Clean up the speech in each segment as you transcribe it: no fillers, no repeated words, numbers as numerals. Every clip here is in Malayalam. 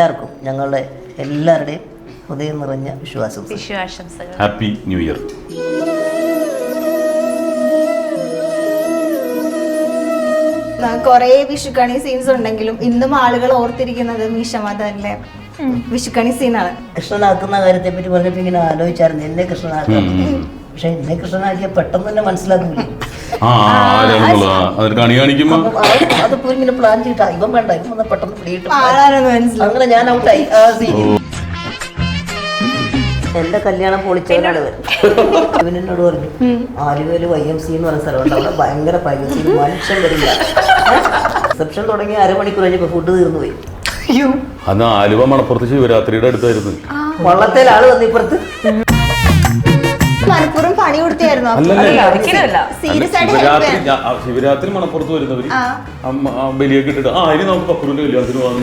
എല്ലാവർക്കും ഞങ്ങളുടെ എല്ലാവരുടെയും ഹൃദയം നിറഞ്ഞ വിഷുവാശംസകൾ. Happy new year. കുറേ വിഷുക്കണി സീൻസ് ഉണ്ടെങ്കിലും ഇന്നും ആളുകൾ ഓർത്തിരിക്കുന്നത് മീശമാധവനിലെ വിഷുക്കണി സീനാണ്. കൃഷ്ണനാക്കുന്ന കാര്യത്തെ പറ്റി പറഞ്ഞപ്പോൾ ഇങ്ങനെ ആലോചിച്ചായിരുന്നു എന്നെ കൃഷ്ണനാക്കാം. പക്ഷെ എന്നെ കൃഷ്ണനാക്കിയ പെട്ടെന്ന് തന്നെ മനസ്സിലാക്കില്ല. അതിപ്പോ ഇങ്ങനെ പ്ലാൻ ചെയ്തിട്ടാ ഇവൻ വേണ്ട ഇവൻ വന്ന് പെട്ടെന്ന് പിടിയിട്ട് അങ്ങനെ ഞാൻ ഔട്ടായി ആ സീനിൽ. എന്റെ കല്യാണം പൊളിച്ചവനാണ് ഇവൻ എന്നോട് പറഞ്ഞു ആലുവയില് YMC എന്ന് പറഞ്ഞ സ്ഥലമുണ്ട്, അവിടെ ഭയങ്കര പ്രൈവസി, മനുഷ്യൻ വരില്ല. റിസപ്ഷൻ തുടങ്ങി അരമണിക്കൂർ കഴിഞ്ഞപ്പോ ഫുഡ് തീർന്നു പോയി. അന്ന് ആലുവ മണപ്പുറത്ത് ശിവരാത്രിയുടെ അടുത്തായിരുന്നു. വള്ളത്തേൽ ആള് വന്നു ഇപ്പുറത്ത്. മനപ്പൂർവ്വം പണി കൊടുത്തായിരുന്നു. ശിവരാത്രി മണപ്പുറത്ത് വരുന്നവര് ബലിയൊക്കെ ഇട്ടിട്ട് ഇനി നമുക്ക് പക്രൂന്റെ കല്യാണത്തിന് വന്നു.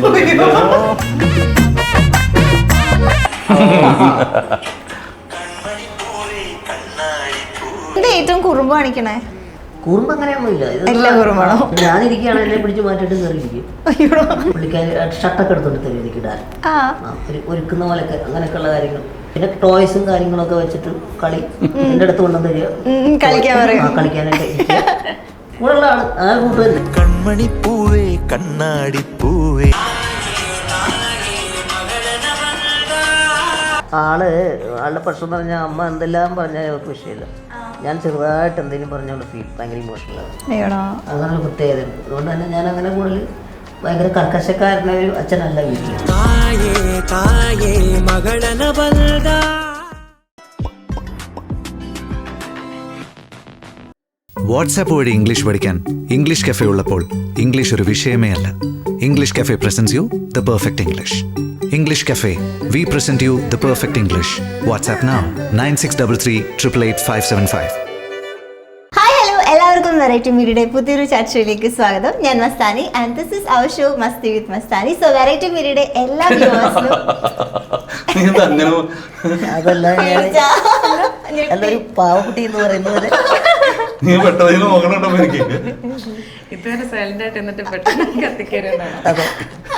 ഏറ്റവും കുറുമ്പ് കാണിക്കണേ? കുറുമ്പ് അങ്ങനെയൊന്നുമില്ല. ഞാനിരിക്കുകയാണ് എന്നെ പിടിച്ച് മാറ്റിട്ട് കയറിയിരിക്കും. പുള്ളിക്കാരി ഷർട്ടൊക്കെ എടുത്തോണ്ട് തരും എനിക്ക് ഇടാൻ, ഒരുക്കുന്ന പോലൊക്കെ അങ്ങനെയൊക്കെയുള്ള കാര്യങ്ങൾ. പിന്നെ ടോയ്സും കാര്യങ്ങളൊക്കെ വെച്ചിട്ട് കളി എന്റെ അടുത്ത് കൊണ്ടുവന്ന് തരിക, കളിക്കാനായിട്ട് കൂടെ ഉള്ള ആള് ആ കൂട്ട് തന്നെ. കൺമണിപ്പൂവേ കണ്ണാടിപ്പൂവേ. ആളുടെ പ്രശ്നം എന്ന് പറഞ്ഞാൽ അമ്മ എന്തെല്ലാം പറഞ്ഞാൽ അവർക്ക് വിഷയമില്ല. ഞാൻ ചെറുതായിട്ട് എന്തെങ്കിലും പറഞ്ഞോണ്ട് ഭയങ്കര ഇമോഷണലാണ്. അങ്ങനെ ഒരു പ്രത്യേകത ഉണ്ട്. അതുകൊണ്ട് തന്നെ ഞാൻ അങ്ങനെ കൂടുതൽ ഭയങ്കര കർക്കശക്കാരനെ ഒരു അച്ഛനല്ല വീട്ടിൽ. വാട്സാപ്പ് വഴി ഇംഗ്ലീഷ് പഠിക്കാൻ ഇംഗ്ലീഷ് കഫേ ഉള്ളപ്പോൾ ഇംഗ്ലീഷ് ഒരു വിഷയമേ അല്ല. English cafe presents you the perfect English. English Cafe. We present you the perfect English. WhatsApp now 9633 888 575. Hi hello, എല്ലാവർക്കും വെറൈറ്റി മീഡിയയുടെ പുതിയൊരു ചർച്ചയിലേക്ക് സ്വാഗതം. ഞാൻ Mastani and this is our show Masti with Mastani. So variety മീഡിയയുടെ എല്ലാ വ്യൂവേഴ്സിനും അതല്ല എല്ലാവരും പാവക്കുട്ടി എന്ന് പറയുന്നത്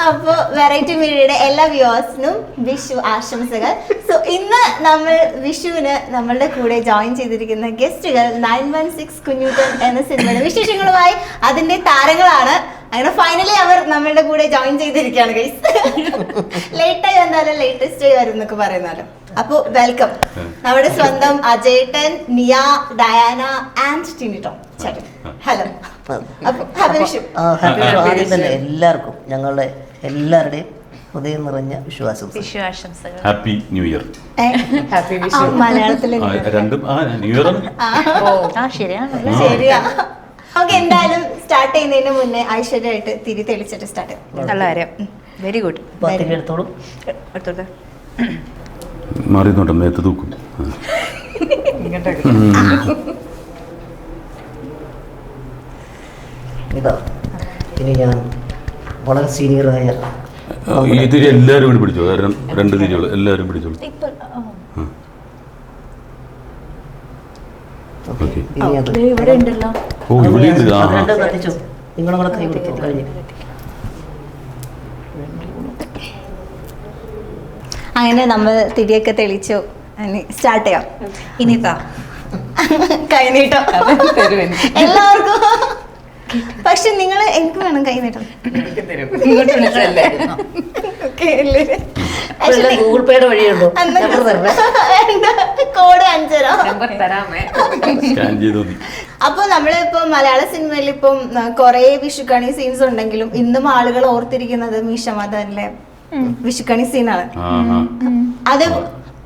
അപ്പൊ വെറൈറ്റി മീഡിയയുടെ എല്ലാ വ്യൂവേഴ്സിനും വിഷു ആശംസകൾ. സോ ഇന്ന് നമ്മൾ വിഷുവിന് നമ്മളുടെ കൂടെ ജോയിൻ ചെയ്തിരിക്കുന്ന ഗസ്റ്റുകൾ 916 കുഞ്ഞൂട്ടൻ എന്ന സിനിമയുടെ വിശേഷങ്ങളുമായി അതിന്റെ താരങ്ങളാണ്. അങ്ങനെ ഫൈനലി അവർ നമ്മളുടെ കൂടെ ജോയിൻ ചെയ്തിരിക്കുകയാണ് ഗൈസ്. ലേറ്റായി വന്നാലും ലേറ്റസ്റ്റ് ആയി വരും എന്നൊക്കെ പറയുന്നാലും. അപ്പൊ വെൽക്കം നമ്മുടെ സ്വന്തം അജേട്ടൻ, നിയ, ഡയാന ആൻഡ് ടിനിട്ടോ ചേട്ടൻ. ഹലോ. അപ്പൊ ഹാപ്പി വിഷു. ആദ്യം തന്നെ എല്ലാവർക്കും ഞങ്ങളുടെ എല്ലാവരുടെയും ഹൃദയം നിറഞ്ഞ വിഷുവാശംസകൾ. Happy new year. മലയാളത്തില് രണ്ടും ന്യൂ ഇയർ ശരിയാ. ഓക്കെ, എന്തായാലും സ്റ്റാർട്ട് ചെയ്യുന്നതിന് മുന്നേ ഐശ്വര്യമായിട്ട് തിരി തെളിച്ചിട്ട് സ്റ്റാർട്ട് ചെയ്യാം. നല്ല കാര്യം. Very good. എടുത്തോളൂ. മാറി നോട്ടം നേരത്തെ തൂക്കും. ഇതാ ഇനി ഞാൻ വളരെ സീനിയറായ ഈ തിരി എല്ലാവരും കൂടി പിടിച്ചോ. കാരണം 2 തിരികൾ എല്ലാവരും പിടിച്ചോളൂ. ഇവിടെ ഉണ്ടല്ലോ. ഓ ഇവിടെ ഉണ്ട്. കത്തിച്ചോ, നിങ്ങളെ കൈ കൊടുക്കും കഴിഞ്ഞു. അങ്ങനെ നമ്മൾ തിരിയൊക്കെ തെളിച്ചു. സ്റ്റാർട്ട് ചെയ്യാം. ഇനിതാ കൈനീട്ടം എല്ലാവർക്കും. പക്ഷെ നിങ്ങൾ എനിക്ക് വേണം കൈനീട്ടം. ഗൂഗിൾ പേയുടെ വഴിയുണ്ടോ? കോഡ് 5 അപ്പൊ നമ്മളിപ്പോ മലയാള സിനിമയിൽ ഇപ്പം കൊറേ വിഷുക്കണി സീൻസ് ഉണ്ടെങ്കിലും ഇന്നും ആളുകൾ ഓർത്തിരിക്കുന്നത് മീശമാധവനിലെ വിഷുക്കണി സീനാണ്. അത്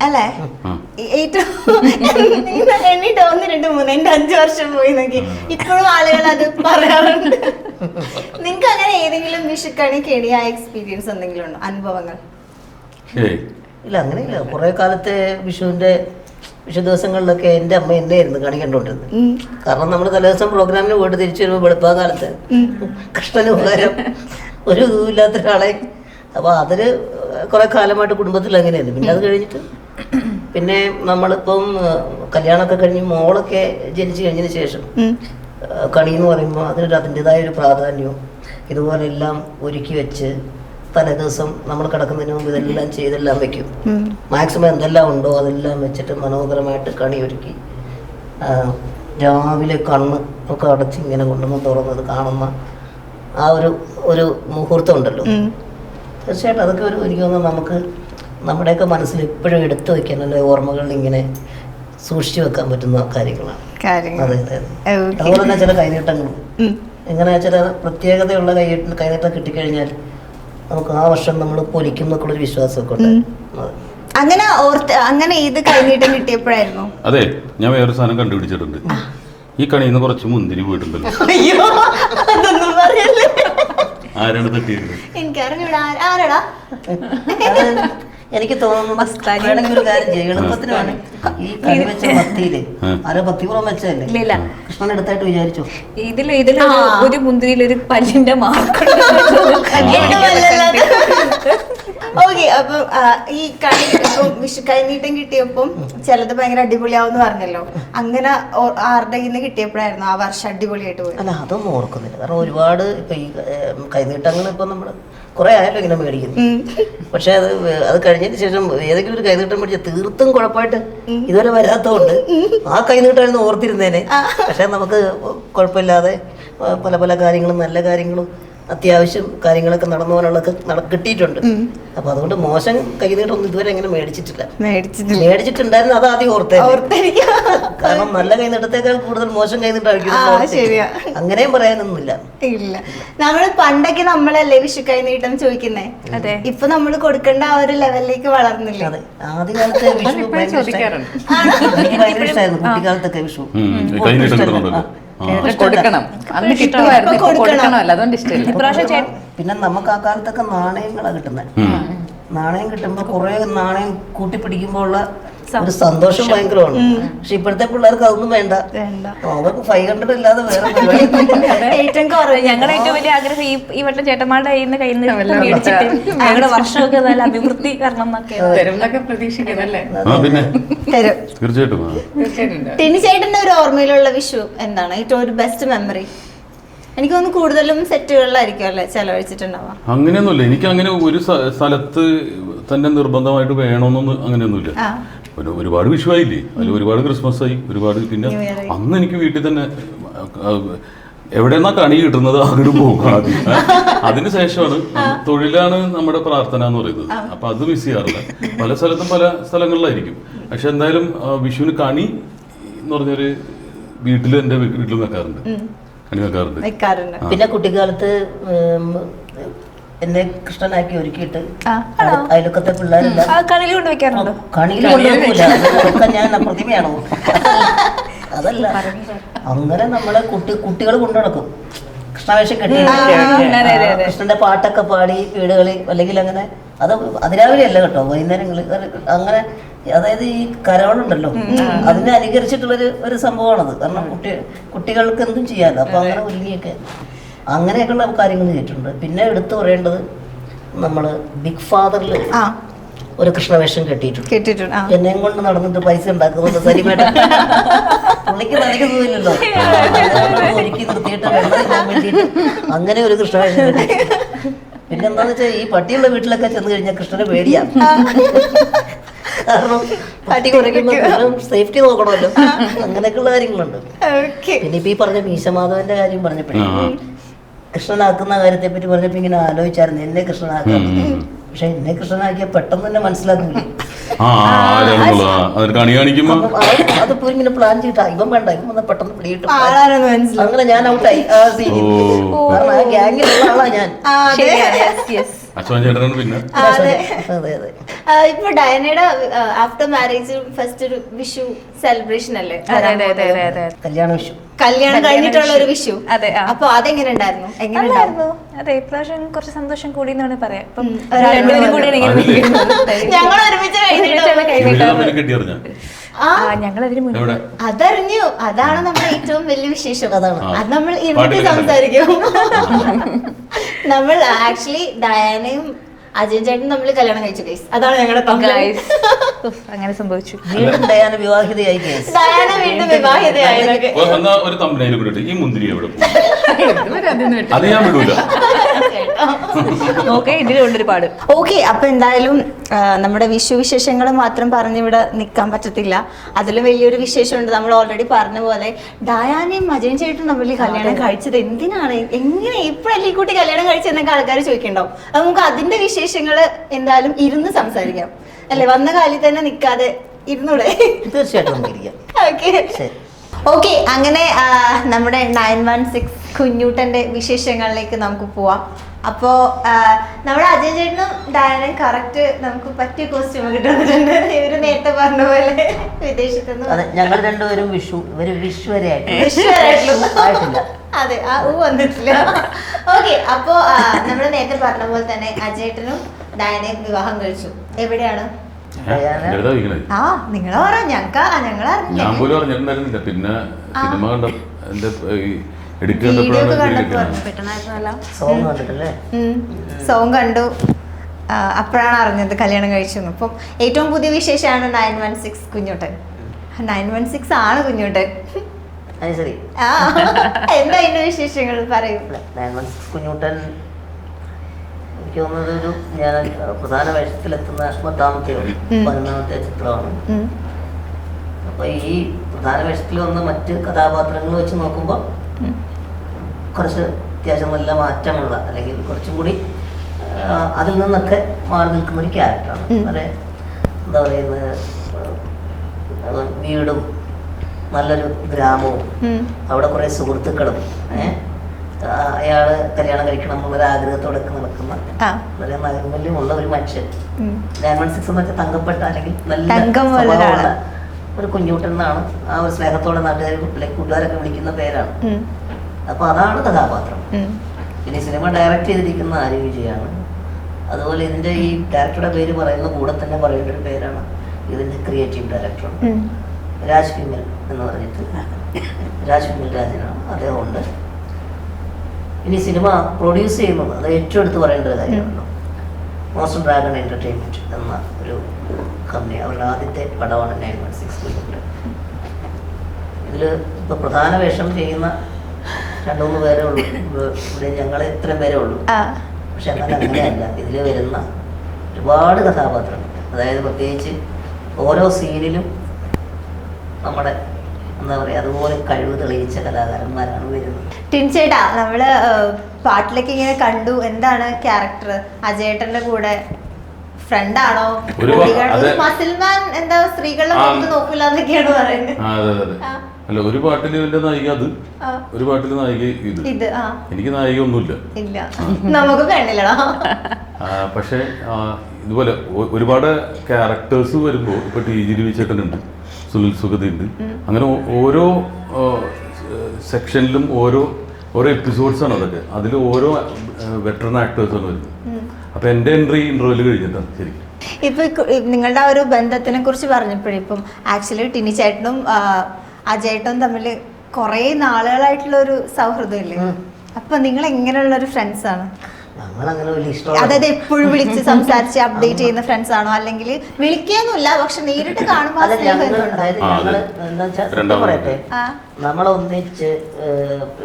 അല്ലേ ഏറ്റവും എണ്ണിട്ട് 1 2 3 എന്റെ 5 വർഷം പോയി നോക്കി ഇപ്പോഴും ആളുകൾ അത് പറയാറുണ്ട്. നിങ്ങക്ക് അങ്ങനെ ഏതെങ്കിലും വിഷുക്കണി കേടിയായ എക്സ്പീരിയൻസ് എന്തെങ്കിലും ഉണ്ടോ, അനുഭവങ്ങൾ? ഇല്ല, അങ്ങനെയില്ല. കുറെ കാലത്തെ വിഷു ദിവസങ്ങളിലൊക്കെ എൻ്റെ അമ്മ എന്നെയായിരുന്നു കണി കണ്ടോണ്ടിരുന്നത്. കാരണം നമ്മൾ തലേദിവസം പ്രോഗ്രാമിന് പോയിട്ട് തിരിച്ചു വരുമ്പോൾ വെളുപ്പാ കാലത്ത് കൃഷ്ണന് പകരം ഒരു ഇതുമില്ലാത്ത ഒരാളെ. അപ്പോൾ അതിന് കുറെ കാലമായിട്ട് കുടുംബത്തിൽ അങ്ങനെയായിരുന്നു. പിന്നെ അത് കഴിഞ്ഞിട്ട് പിന്നെ നമ്മളിപ്പം കല്യാണമൊക്കെ കഴിഞ്ഞ് മോളൊക്കെ ജനിച്ചു കഴിഞ്ഞതിന് ശേഷം കണി എന്ന് പറയുമ്പോൾ അതിനൊരു അതിൻ്റെതായ ഒരു പ്രാധാന്യവും ഇതുപോലെ എല്ലാം ഒരുക്കി വെച്ച് തലേ ദിവസം നമ്മൾ കിടക്കുന്നതിന് മുമ്പ് ഇതെല്ലാം ചെയ്തെല്ലാം വെക്കും. മാക്സിമം എന്തെല്ലാം ഉണ്ടോ അതെല്ലാം വെച്ചിട്ട് മനോഹരമായിട്ട് കണി ഒരുക്കി രാവിലെ കണ്ണ് ഒക്കെ അടച്ച് ഇങ്ങനെ കൊണ്ടുവന്ന് തുറന്നത് കാണുന്ന ആ ഒരു മുഹൂർത്തം ഉണ്ടല്ലോ. തീർച്ചയായിട്ടും അതൊക്കെ എനിക്ക് തോന്നുന്നു നമുക്ക് നമ്മുടെയൊക്കെ മനസ്സിൽ എപ്പോഴും എടുത്തു വെക്കാൻ അല്ലെ ഓർമ്മകളിൽ ഇങ്ങനെ സൂക്ഷിച്ചു വെക്കാൻ പറ്റുന്ന കാര്യങ്ങളാണ്. അതെ അതെ. അതുപോലെ തന്നെ ചില കൈനീട്ടങ്ങളും എങ്ങനെ ചില പ്രത്യേകതയുള്ള കൈനീട്ടം കിട്ടിക്കഴിഞ്ഞാൽ നമുക്ക് ആ വർഷം നമ്മൾ പൊലിക്കും എന്നൊക്കെയുള്ള വിശ്വാസമൊക്കെ ഉണ്ട്. അങ്ങനെ ഇത് കൈനീട്ടം കിട്ടിയപ്പോഴായിരുന്നു. അതെ, ഞാൻ വേറൊരു സാധനം കണ്ടുപിടിച്ചിട്ടുണ്ട്. ഈ കണിയിൽ നിന്ന് കുറച്ച് മുന്തിരി പോയിട്ടുണ്ടല്ലോ. ആരാണ് തട്ടിയത്? എനിക്കറിഞ്ഞൂടാ ആരാടാ. എനിക്ക് തോന്നുന്നു ഒരു കാര്യം ചെയ്യും, എളുപ്പത്തിന് വേണം ഈ കണി വെച്ച ഭക്തിയില് ആരോ ഭക്തിപൂർവ്വം വെച്ചതല്ലേ കൃഷ്ണൻ എടുത്തായിട്ട് വിചാരിച്ചു. ഇതില് ഒരു മുന്തിരിയിൽ ഒരു പല്ലിന്റെ മാർക്ക്. ഓക്കെ, അപ്പം ഈ വിഷു കൈനീട്ടം കിട്ടിയപ്പം ചിലത് ഭയങ്കര അടിപൊളിയാവും പറഞ്ഞല്ലോ. അങ്ങനെ ആരുടെ കയ്യിൽ നിന്ന് കിട്ടിയപ്പോഴായിരുന്നു ആ വർഷം അടിപൊളിയായിട്ട് പോയത്? അല്ല, അതൊന്നും ഓർക്കുന്നില്ല. കാരണം ഒരുപാട് ഇപ്പൊ ഈ കൈനീട്ടങ്ങൾ ഇപ്പൊ നമ്മള് കുറെ ആയാലും ഇങ്ങനെ മേടിക്കുന്നു. പക്ഷെ അത് കഴിഞ്ഞതിന് ശേഷം ഏതെങ്കിലും ഒരു കൈനീട്ടം മേടിച്ച തീർത്തും കുഴപ്പമായിട്ട് ഇതുവരെ വരാത്തതുകൊണ്ട് ആ കൈനീട്ടമായിരുന്നു ഓർത്തിരുന്നേനെ. പക്ഷെ നമുക്ക് കുഴപ്പമില്ലാതെ പല പല കാര്യങ്ങളും നല്ല കാര്യങ്ങളും അത്യാവശ്യം കാര്യങ്ങളൊക്കെ നടന്നു പോകാനുള്ളതൊക്കെ കിട്ടിയിട്ടുണ്ട്. അപ്പൊ അതുകൊണ്ട് മോശം കൈനീട്ടൊന്നും ഇതുവരെ അങ്ങനെ മേടിച്ചിട്ടുണ്ടായിരുന്നു. അത് ആദ്യം ഓർത്തേ. കാരണം നല്ല കൈനീട്ടത്തേക്കാൾ കൂടുതൽ മോശം കൈനീട്ടം അങ്ങനെയും പറയാനൊന്നുമില്ല. ഇല്ല, നമ്മള് പണ്ടൊക്കെ നമ്മളല്ലേ വിഷു കൈനീട്ടം ചോദിക്കുന്നേ. അതെ, ഇപ്പൊ നമ്മള് കൊടുക്കേണ്ട ആ ഒരു ലെവലിലേക്ക് വളർന്നില്ല. അതെ, ആദ്യകാലത്തെ വിഷു ഭയങ്കര ഇഷ്ടമായിരുന്നു. കുട്ടിക്കാലത്തൊക്കെ വിഷു കൊടുക്കണം, അന്ന് കിട്ടുമായിരുന്നു, കൊടുക്കണമല്ലോ, അതുകൊണ്ട് ഇഷ്ടമില്ല. പിന്നെ നമുക്ക് ആ കാലത്തൊക്കെ നാണയങ്ങളാണ് കിട്ടുന്നത്. നാണയം കിട്ടുമ്പോ കുറെ നാണയം കൂട്ടിപ്പിടിക്കുമ്പോ ഉള്ള ഒരു സന്തോഷം ഭയങ്കരമാണ്. പക്ഷെ ഇപ്പോഴത്തെ പിള്ളേർക്ക് അതൊന്നും വേണ്ട. അവർക്ക് 500 ഇല്ലാതെ വേറെ ഞങ്ങളുടെ ഏറ്റവും വലിയ ആഗ്രഹം ഈ വട്ടം ചേട്ടന്മാരുടെ കയ്യിൽ നിന്ന് മേടിച്ചിട്ട് ഞങ്ങളുടെ വർഷമൊക്കെ നല്ല അഭിവൃദ്ധി കാരണം എന്നൊക്കെ പ്രതീക്ഷിക്കുന്നല്ലേ. ടിനിച്ചേട്ടന്റെ ഒരു ഓർമ്മയിലുള്ള വിഷു എന്താണ് ഏറ്റവും ഒരു ബെസ്റ്റ് മെമ്മറി? എനിക്ക് തോന്നുന്നു കൂടുതലും സെറ്റുകളിലായിരിക്കും അല്ലേ ചെലവഴിച്ചിട്ടുണ്ടാവാം. അങ്ങനെയൊന്നുമില്ല, എനിക്ക് അങ്ങനെ ഒരു സ്ഥലത്ത് തന്നെ നിർബന്ധമായിട്ട് വേണമെന്നൊന്നും അങ്ങനെയൊന്നുമില്ല. ഒരുപാട് വിഷുവായില്ലേ, അതിൽ ഒരുപാട് ക്രിസ്മസ് ആയി, ഒരുപാട്. പിന്നെ അന്ന് എനിക്ക് വീട്ടിൽ തന്നെ എവിടെന്നാ കണി കിട്ടുന്നത് അങ്ങോട്ട് പോകും ആദ്യം. അതിനുശേഷമാണ് തൊഴിലാണ് നമ്മുടെ പ്രാർത്ഥന എന്ന് പറയുന്നത്. അപ്പൊ അത് മിസ് ചെയ്യാറില്ല. പല സ്ഥലത്തും പല സ്ഥലങ്ങളിലായിരിക്കും. പക്ഷെ എന്തായാലും വിഷുവിന് കണി എന്ന് പറഞ്ഞൊരു എൻ്റെ വീട്ടിലും വെക്കാറുണ്ട്, കണി വെക്കാറുണ്ട്. പിന്നെ കുട്ടിക്കാലത്ത് എന്നെ കൃഷ്ണനാക്കി ഒരുക്കിയിട്ട് അയൽക്കത്തെ പിള്ളേരെല്ലാം കണിയിൽ കൊണ്ടുവെക്കൂല. അതൊക്കെ ഞാൻ പ്രതിമയാണോ? അതല്ല, അങ്ങനെ നമ്മളെ കുട്ടികൾ കൊണ്ടു നടക്കും കൃഷ്ണവേഷം കെട്ടി. കൃഷ്ണന്റെ പാട്ടൊക്കെ പാടി വീടുകളിൽ, അല്ലെങ്കിൽ അങ്ങനെ അത് അതിരാവിലെ അല്ല കേട്ടോ, വൈകുന്നേരങ്ങളിൽ അങ്ങനെ. അതായത് ഈ കരോളുണ്ടല്ലോ, അതിനെ അനുകരിച്ചിട്ടുള്ളൊരു സംഭവമാണത്. കാരണം കുട്ടികൾക്ക് എന്തും ചെയ്യാമല്ലോ. അപ്പൊ അങ്ങനെ ഒരുങ്ങിയൊക്കെ അങ്ങനെയൊക്കെയുള്ള കാര്യങ്ങൾ ചെയ്തിട്ടുണ്ട്. പിന്നെ എടുത്തു പറയേണ്ടത് നമ്മള് ബിഗ് ഫാദറിൽ ഒരു കൃഷ്ണവേഷം കെട്ടിയിട്ടുണ്ട്. എന്നെയും കൊണ്ട് നടന്നിട്ട് പൈസ ഉണ്ടാക്കുന്നത് സരിമേട്ട പുള്ളിക്ക് നനയ്ക്കുന്നതില്ലല്ലോ, ഒരുക്കി നിർത്തിയിട്ട് വെള്ളം ഇടാൻ വേണ്ടിയിട്ട് അങ്ങനെ ഒരു കൃഷ്ണവേഷം കെട്ടി. പിന്നെന്താന്ന് വെച്ചാൽ ഈ പട്ടിയുള്ള വീട്ടിലൊക്കെ ചെന്ന് കഴിഞ്ഞാൽ കൃഷ്ണനെ പേടിയാ. കാരണം പട്ടി കുറയ്ക്കുമ്പോൾ സേഫ്റ്റി നോക്കണമല്ലോ. അങ്ങനെയൊക്കെയുള്ള കാര്യങ്ങളുണ്ട്. പിന്നെ ഇപ്പൊ ഈ പറഞ്ഞ മീശമാധവന്റെ കാര്യം പറഞ്ഞപ്പോഴേ, കൃഷ്ണനാക്കുന്ന കാര്യത്തെ പറ്റി പറഞ്ഞപ്പോ ഇങ്ങനെ ആലോചിച്ചായിരുന്നു എന്നെ കൃഷ്ണനാക്കാൻ. പക്ഷെ എന്നെ കൃഷ്ണനാക്കിയ പെട്ടെന്ന് തന്നെ മനസ്സിലാക്കില്ല. അതിപ്പോ ഇങ്ങനെ പ്ലാൻ ചെയ്തിട്ടാ ഇവൻ വേണ്ട, ഇവൻ വന്ന് പെട്ടെന്ന് പിടിയിട്ട് അങ്ങനെ ഞാൻ ഔട്ടായി ആ സീനിൽ. കാരണം ആ ഗ്യാങ്ങിലുള്ള ആളാ ഞാൻ. ഇപ്പൊ ഡയനയുടെ ആഫ്റ്റർ മാരേജ് ഫസ്റ്റ് ഒരു വിഷു സെലിബ്രേഷൻ അല്ലേ? കല്യാണം കഴിഞ്ഞിട്ടുള്ള ഒരു വിഷു. അതെ, അപ്പൊ അതെങ്ങനെ ഉണ്ടായിരുന്നു? അതെ, ഇപ്രാവശ്യം കുറച്ച് സന്തോഷം കൂടി എന്ന് പറയാം. ഞങ്ങൾ ഒരുമിച്ച് അതറിഞ്ഞു. അതാണ് നമ്മുടെ ഏറ്റവും വലിയ വിശേഷം. അതാണ് അത് നമ്മൾ ഇരുന്നിട്ട് സംസാരിക്കും. നമ്മൾ ആക്ച്വലി ഡയാനയും അജയൻ ചേട്ടൻ തമ്മിൽ കല്യാണം കഴിച്ചു ഗൈസ്. അതാണ് ഞങ്ങളുടെ അങ്ങനെ സംഭവിച്ചു. ഡയാന വിവാഹിതയായി. ഡയാന വീണ്ടും വിവാഹിതയായി. ഒരു തമ്പനയിൽ ഈ മുന്തിരി എവിടെ അത് ഞാൻ വിടൂല. ഓക്കെ, ഇതിലുണ്ട് ഒരുപാട്. ഓക്കെ, അപ്പൊ എന്തായാലും നമ്മുടെ വിഷു വിശേഷങ്ങൾ മാത്രം പറഞ്ഞിവിടെ നിൽക്കാൻ പറ്റത്തില്ല. അതിലും വലിയൊരു വിശേഷമുണ്ട്. നമ്മൾ ഓൾറെഡി പറഞ്ഞ പോലെ ഡയാനയും അജയൻ ചേട്ടനും തമ്മിൽ കല്യാണം കഴിച്ചത് എന്തിനാണ്, എങ്ങനെ, എപ്പോഴല്ലേ ഈ കുട്ടി കല്യാണം കഴിച്ചതെന്നൊക്കെ ആൾക്കാർ ചോദിക്കണ്ടാവും. അപ്പൊ നമുക്ക് അതിന്റെ വിശേഷങ്ങൾ എന്തായാലും ഇരുന്ന് സംസാരിക്കാം അല്ലെ, വന്ന കാലിൽ തന്നെ നിൽക്കാതെ ഇരുന്നൂടെ? തീർച്ചയായിട്ടും നമുക്കിരിക്കാം. ഓക്കെ, അങ്ങനെ നമ്മുടെ 916 കുഞ്ഞൂട്ടന്റെ വിശേഷങ്ങളിലേക്ക് നമുക്ക് പോവാം. അപ്പോ നമ്മുടെ അജയൻ ചേട്ടനും ഡയാനയും കറക്റ്റ് നമുക്ക് പറ്റിയ കോസ്റ്റ്യൂം കിട്ടുന്നുണ്ട്. ഇവര് നേരത്തെ പറഞ്ഞ പോലെ വിദേശത്തുനിന്ന്. അതെ, ഞങ്ങൾ രണ്ടുപേരും വിഷു വരെ ആയിട്ടില്ല. അതെ, ആ വന്നിട്ടില്ല. ഓക്കെ, അപ്പോ നമ്മൾ നേരത്തെ പറഞ്ഞ പോലെ തന്നെ അജയേട്ടനും ഡയാനയും വിവാഹം കഴിച്ചു. എവിടെയാണ്? ആ, നിങ്ങളെ പറ, ഞങ്ങൾ ഞാൻ പോലും അറിഞ്ഞിട്ടുണ്ടായിരുന്നില്ല. പിന്നെ സിനിമ കണ്ട എന്റെ എഡിറ്റ് സോങ് കണ്ടു, അപ്പോഴാണ് അറിഞ്ഞത് കല്യാണം കഴിച്ചു. അപ്പം ഏറ്റവും പുതിയ വിശേഷമാണ് 916 കുഞ്ഞൂട്ടൻ. 916 ആണ് കുഞ്ഞൂട്ടൻ. എന്താ അതിന്റെ വിശേഷങ്ങൾ പറയൂ. 916 കുഞ്ഞൂട്ടൻ എനിക്ക് തോന്നുന്നത് ഒരു ഞാൻ പ്രധാന വേഷത്തിലെത്തുന്ന 11ാമത്തെ ചിത്രമാണ്. അപ്പൊ ഈ പ്രധാന വേഷത്തിൽ വന്ന മറ്റ് കഥാപാത്രങ്ങൾ വെച്ച് നോക്കുമ്പോൾ കുറച്ച് അത്യാവശ്യം നല്ല മാറ്റമുള്ള, അല്ലെങ്കിൽ കുറച്ചും കൂടി അതിൽ നിന്നൊക്കെ മാറി നിൽക്കുന്ന ഒരു ക്യാരക്ടറാണ്. വളരെ എന്താ പറയുന്നത്, വീടും നല്ലൊരു ഗ്രാമവും അവിടെ കുറെ സുഹൃത്തുക്കളും, അയാള് കല്യാണം കഴിക്കണം എന്നുള്ളൊരു ആഗ്രഹത്തോടൊക്കെ നടക്കുന്ന വളരെ നൈർമല്യമുള്ള ഒരു മനുഷ്യൻ. 916 എന്ന് വെച്ചാൽ തങ്കപ്പെട്ട, അല്ലെങ്കിൽ നല്ല സ്വഭാവമുള്ള ഒരു കുഞ്ഞൂട്ടൻ എന്നാണ് ആ ഒരു സ്നേഹത്തോടെ കൂട്ടുകാരൊക്കെ വിളിക്കുന്ന പേരാണ്. അപ്പൊ അതാണ് കഥാപാത്രം. പിന്നെ സിനിമ ഡയറക്റ്റ് ചെയ്തിരിക്കുന്ന ആര്യ വിജയാണ്. അതുപോലെ ഇതിന്റെ ഈ ഡയറക്ടറുടെ പേര് പറയുന്ന കൂടെ തന്നെ പറയേണ്ട ഒരു പേരാണ് ഇതിന്റെ ക്രിയേറ്റീവ് ഡയറക്ടർ രാജ് ഫിമിൽ എന്ന് പറഞ്ഞിട്ട്, രാജ് ഫിമിൽ രാജനാണ്, അദ്ദേഹം ഉണ്ട്. ഇനി സിനിമ പ്രൊഡ്യൂസ് ചെയ്യുന്നത് അത് ഏറ്റവും എടുത്ത് പറയേണ്ട ഒരു കാര്യമാണല്ലോ, മോസ്റ്റർ ഡ്രാഗൺ എന്റർടൈൻമെന്റ് എന്ന ഒരു കമ്പനി. അവരുടെ ആദ്യത്തെ പടമാണ് 916. ഇതില് ഇപ്പൊ പ്രധാന വേഷം ചെയ്യുന്ന 2-3 പേരേ ഉള്ളൂ. ഇവിടെ ഞങ്ങൾ ഇത്രയും പേരേ ഉള്ളൂ. പക്ഷെ എന്നാൽ അങ്ങനെയല്ല, ഇതിൽ വരുന്ന ഒരുപാട് കഥാപാത്രങ്ങൾ, അതായത് പ്രത്യേകിച്ച് ഓരോ സീനിലും നമ്മുടെ എന്താ പറയാ അതുപോലെ കഴിവ് തെളിയിച്ച കലാകാരന്മാരാണ് വരുന്നത്. ടിൻചേട്ടാ, നമ്മള് പാട്ടിലേക്ക് ഇങ്ങനെ കണ്ടു, എന്താണ് ക്യാരക്ടർ? അജയേട്ടന്റെ കൂടെ ഫ്രണ്ടാണോ? മസിൽമാൻ എന്താ സ്ത്രീകളുടെ മുഖത്ത് നോക്കില്ല എന്നൊക്കെയാണ് പറയുന്നത്. അല്ല, ഒരു പാട്ടില് ഇവന്റെ നായിക അത്, ഒരു പാട്ടില് നായിക ഇത്. എനിക്ക് നായിക ഒന്നുമില്ല, നമുക്ക് പെണ്ണില്ലടാ. പക്ഷെ ഇതുപോലെ ഒരുപാട് ക്യാരക്ടേഴ്സ് വരുമ്പോ ഇപ്പൊ ടി.ജി. രവിചേട്ടനുണ്ട്, സുനിൽ സുഗതയുണ്ട്, അങ്ങനെ ഓരോ സെക്ഷനിലും ഓരോ എപ്പിസോഡ്സ് ആണ് അതൊക്കെ. അതിൽ ഓരോ വെറ്ററൻ ആക്ടേഴ്സാണ് വരുന്നത്. അപ്പൊ എന്റെ എൻട്രി ഇന്റർവ്യൂല് കഴിഞ്ഞിട്ടാണ് ശരിക്കും. ഇപ്പൊ നിങ്ങളുടെ ആ ഒരു ബന്ധത്തിനെ കുറിച്ച് പറഞ്ഞപ്പോഴേ, ഇപ്പം ആക്ച്വലി ടിനി ചേട്ടനും അജയേട്ടനും തമ്മിൽ കുറെ നാളുകളായിട്ടുള്ള ഒരു സൗഹൃദം ഇല്ലേ? അപ്പൊ നിങ്ങൾ എങ്ങനെയുള്ള ഒരു ഫ്രണ്ട്സ് ആണ്? അതായത് എപ്പോഴും വിളിച്ച് സംസാരിച്ച് അപ്ഡേറ്റ് ചെയ്യുന്ന ഫ്രണ്ട്സ് ആണോ, അല്ലെങ്കിൽ വിളിക്കൊന്നുമില്ല പക്ഷെ നേരിട്ട് കാണുമ്പോൾ നമ്മളൊന്നിച്ച്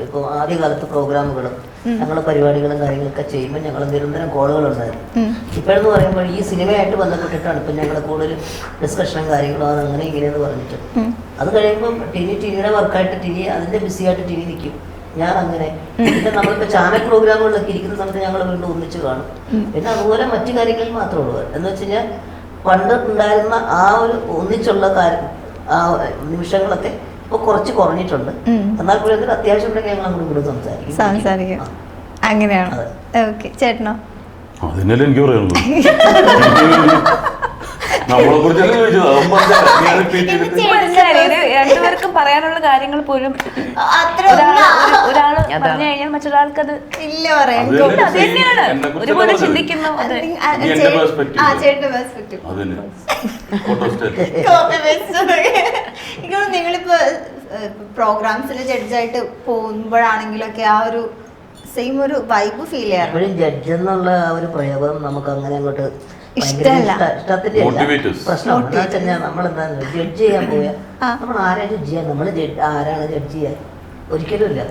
ഇപ്പൊ ആദ്യകാലത്ത് പ്രോഗ്രാമുകളും ഞങ്ങളെ പരിപാടികളും കാര്യങ്ങളൊക്കെ ചെയ്യുമ്പോൾ ഞങ്ങൾ നിരന്തരം കോളുകളുണ്ടായിരുന്നു. ഇപ്പോഴെന്ന് പറയുമ്പോൾ ഈ സിനിമയായിട്ട് ബന്ധപ്പെട്ടിട്ടാണ് ഇപ്പൊ ഞങ്ങൾ കൂടുതൽ ഡിസ്കഷനും കാര്യങ്ങളും അത് അങ്ങനെ ഇങ്ങനെയെന്ന് പറഞ്ഞിട്ട്. അത് കഴിയുമ്പോൾ ടിനിയുടെ വർക്കായിട്ട് ടിനി അതിന്റെ ബിസിയായിട്ട് ടിനി നിൽക്കും, ഞാൻ അങ്ങനെ. പിന്നെ നമ്മളിപ്പോ ചാനൽ പ്രോഗ്രാമുകളിലൊക്കെ ഇരിക്കുന്ന സമയത്ത് ഞങ്ങൾ വീണ്ടും ഒന്നിച്ച് കാണും. പിന്നെ അതുപോലെ മറ്റു കാര്യങ്ങളിൽ മാത്രമേ ഉള്ളൂ. എന്ന് വെച്ച് കഴിഞ്ഞാൽ പണ്ട് ഉണ്ടായിരുന്ന ആ ഒരു ഒന്നിച്ചുള്ള ആ നിമിഷങ്ങളൊക്കെ ഇപ്പൊ കുറച്ച് കുറഞ്ഞിട്ടുണ്ട്. എന്നാൽ കൂടി അതിൽ അത്യാവശ്യം ഉണ്ടെങ്കിൽ ഞങ്ങൾ അങ്ങോട്ട് കൂടെ സംസാരിക്കും. അങ്ങനെയാണ്. ഓക്കെ, ചേട്ടനോ? അതിനല്ലേ എനിക്ക് പറയുള്ളൂ. നമ്മളെ കുറിച്ചല്ലേ ചോദിച്ചത്. രണ്ടുപേർക്കും പറയാനുള്ള കാര്യങ്ങൾ പോലും ഒരാള് പറഞ്ഞു കഴിഞ്ഞാൽ മറ്റൊരാൾക്ക് അത് ഇല്ല പറയാൻ. ഒരുപോലെ ചിന്തിക്കുന്നു. നിങ്ങളിപ്പോ പ്രോഗ്രാംസിൽ ജഡ്ജായിട്ട് പോകുമ്പോഴാണെങ്കിലൊക്കെ ആ ഒരു സെയിം ഒരു വൈബ് ഫീൽ ചെയ്യാറ്. ജഡ്ജ് എന്നുള്ള ആ ഒരു പ്രയോഗം നമുക്ക് അങ്ങനെ അങ്ങോട്ട് ഇഷ്ടമല്ല. പ്രശ്നം നമ്മളെന്താ ജഡ്ജ് ചെയ്യാൻ പോയാ നമ്മൾ ആരാ ജഡ്ജ് ചെയ്യാൻ? നമ്മള് ആരാണ് ജഡ്ജ് ചെയ്യാൻ? ഒരിക്കലും ഇല്ല.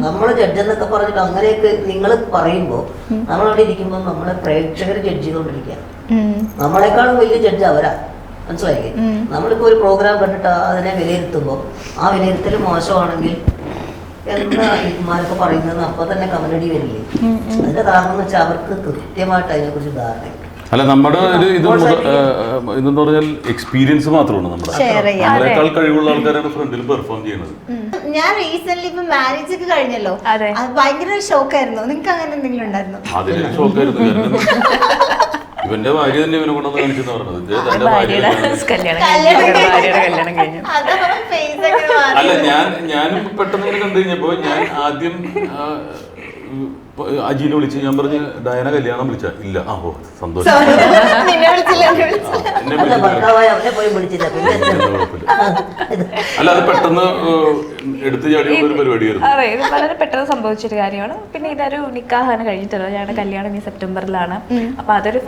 നമ്മൾ ജഡ്ജ് എന്നൊക്കെ പറഞ്ഞിട്ട് അങ്ങനെയൊക്കെ നിങ്ങൾ പറയുമ്പോൾ നമ്മളവിടെ ഇരിക്കുമ്പോൾ നമ്മളെ പ്രേക്ഷകർ ജഡ്ജ് ചെയ്തുകൊണ്ടിരിക്കുക. നമ്മളെക്കാളും വലിയ ജഡ്ജ് അവരാ, മനസ്സിലായില്ലേ? നമ്മളിപ്പോ ഒരു പ്രോഗ്രാം കണ്ടിട്ട് അതിനെ വിലയിരുത്തുമ്പോൾ ആ വിലയിരുത്തൽ മോശമാണെങ്കിൽ എന്താ ഇമാരൊക്കെ പറയുന്നത് അപ്പൊ തന്നെ കമന്റടി വരില്ലേ? അതിന്റെ കാരണം എന്ന് വെച്ചാൽ അവർക്ക് കൃത്യമായിട്ട് അതിനെക്കുറിച്ച് ധാരണ. അല്ല, നമ്മുടെ ഒരു ഇതെന്ന് പറഞ്ഞാൽ എക്സ്പീരിയൻസ് മാത്രമാണ് നമ്മളെക്കാൾ കഴിവുള്ള ആൾക്കാരാണ് ഫ്രണ്ടിൽ പെർഫോം ചെയ്യുന്നത്. ഞാൻ റീസെന്റ് ഇപ്പൊ മാരേജ് ഒക്കെ കഴിഞ്ഞല്ലോ, അത് ഭയങ്കര ഷോക്കായിരുന്നു. നിങ്ങൾക്ക് അങ്ങനെ എന്തെങ്കിലും ഉണ്ടായിരുന്നു? അതിന് ഷോക്കായിരുന്നു. ഇവന്റെ ഭാര്യ തന്നെ ഇവനെ കൊണ്ടൊന്ന് കാണിച്ചെന്ന് പറഞ്ഞത്. അല്ല, ഞാനും പെട്ടെന്ന് ഇങ്ങനെ കണ്ടു കഴിഞ്ഞപ്പോ ഞാൻ ആദ്യം അജീനെ വിളിച്ച് ഞാൻ പറഞ്ഞു ഡയന കല്യാണം വിളിച്ച ഇല്ല. ഓ സന്തോഷം. അല്ല, അത് പെട്ടെന്ന് എടുത്തു ചാടിയുള്ള ഒരു പരിപാടിയായിരുന്നു. അതെ, ഇത് വളരെ പെട്ടെന്ന് സംഭവിച്ചൊരു കാര്യമാണ്. പിന്നെ ഇതൊരു നിക്കാഹാണ് കഴിഞ്ഞിട്ടുള്ളത്. ഞങ്ങളുടെ കല്യാണം ഈ സെപ്റ്റംബറിലാണ്. അപ്പൊ അതൊരു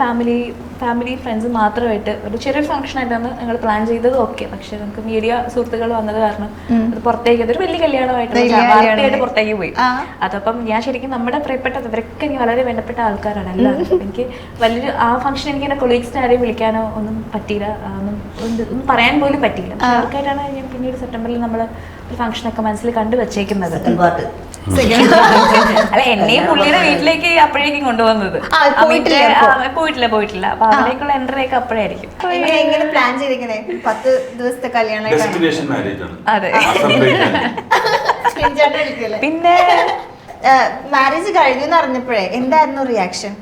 ഫാമിലി ഫ്രണ്ട്സ് മാത്രമായിട്ട് ഒരു ചെറിയൊരു ഫംഗ്ഷൻ ആയിട്ടാണ് ഞങ്ങൾ പ്ലാൻ ചെയ്തത്. ഓക്കെ, പക്ഷെ നമുക്ക് മീഡിയ സുഹൃത്തുക്കൾ വന്നത് കാരണം അത് പുറത്തേക്ക് അതൊരു വലിയ കല്യാണമായിട്ട് പുറത്തേക്ക് പോയി. അതപ്പം ഞാൻ ശരിക്കും നമ്മുടെ പ്രിയപ്പെട്ടത് ഇവരൊക്കെ എനിക്ക് വളരെ വേണ്ടപ്പെട്ട ആൾക്കാരാണ് എല്ലാവരും. എനിക്ക് വലിയൊരു ആ ഫംഗ്ഷൻ എനിക്ക് എന്നെ കൊളീഗ്സിനെ ആരെയും വിളിക്കാനോ ഒന്നും പറ്റിയില്ല, ഒന്നും പറയാൻ പോലും പറ്റിയില്ല. ആൾക്കാരാണ് ഞാൻ പിന്നീട് സെപ്റ്റംബറിൽ നമ്മൾ ഒരു ഫംഗ്ഷനൊക്കെ മനസ്സിൽ കണ്ടു വെച്ചേക്കുന്നത്. അല്ല, എന്നെയും പുള്ളിയുടെ വീട്ടിലേക്ക് അപ്പോഴേക്കും കൊണ്ടുവന്നത്. പോയിട്ടില്ല. അപ്പൊ അവിടേക്കുള്ള എൻട്രി ഒക്കെ അപ്പോഴായിരിക്കും. പ്ലാൻ ചെയ്തിരിക്കണേ 10 ദിവസത്തെ കല്യാണം. അതെ. പിന്നെ മാരേജ് കഴിഞ്ഞു എന്ന് അറിഞ്ഞപ്പോഴേ എന്തായിരുന്നു റിയാക്ഷൻ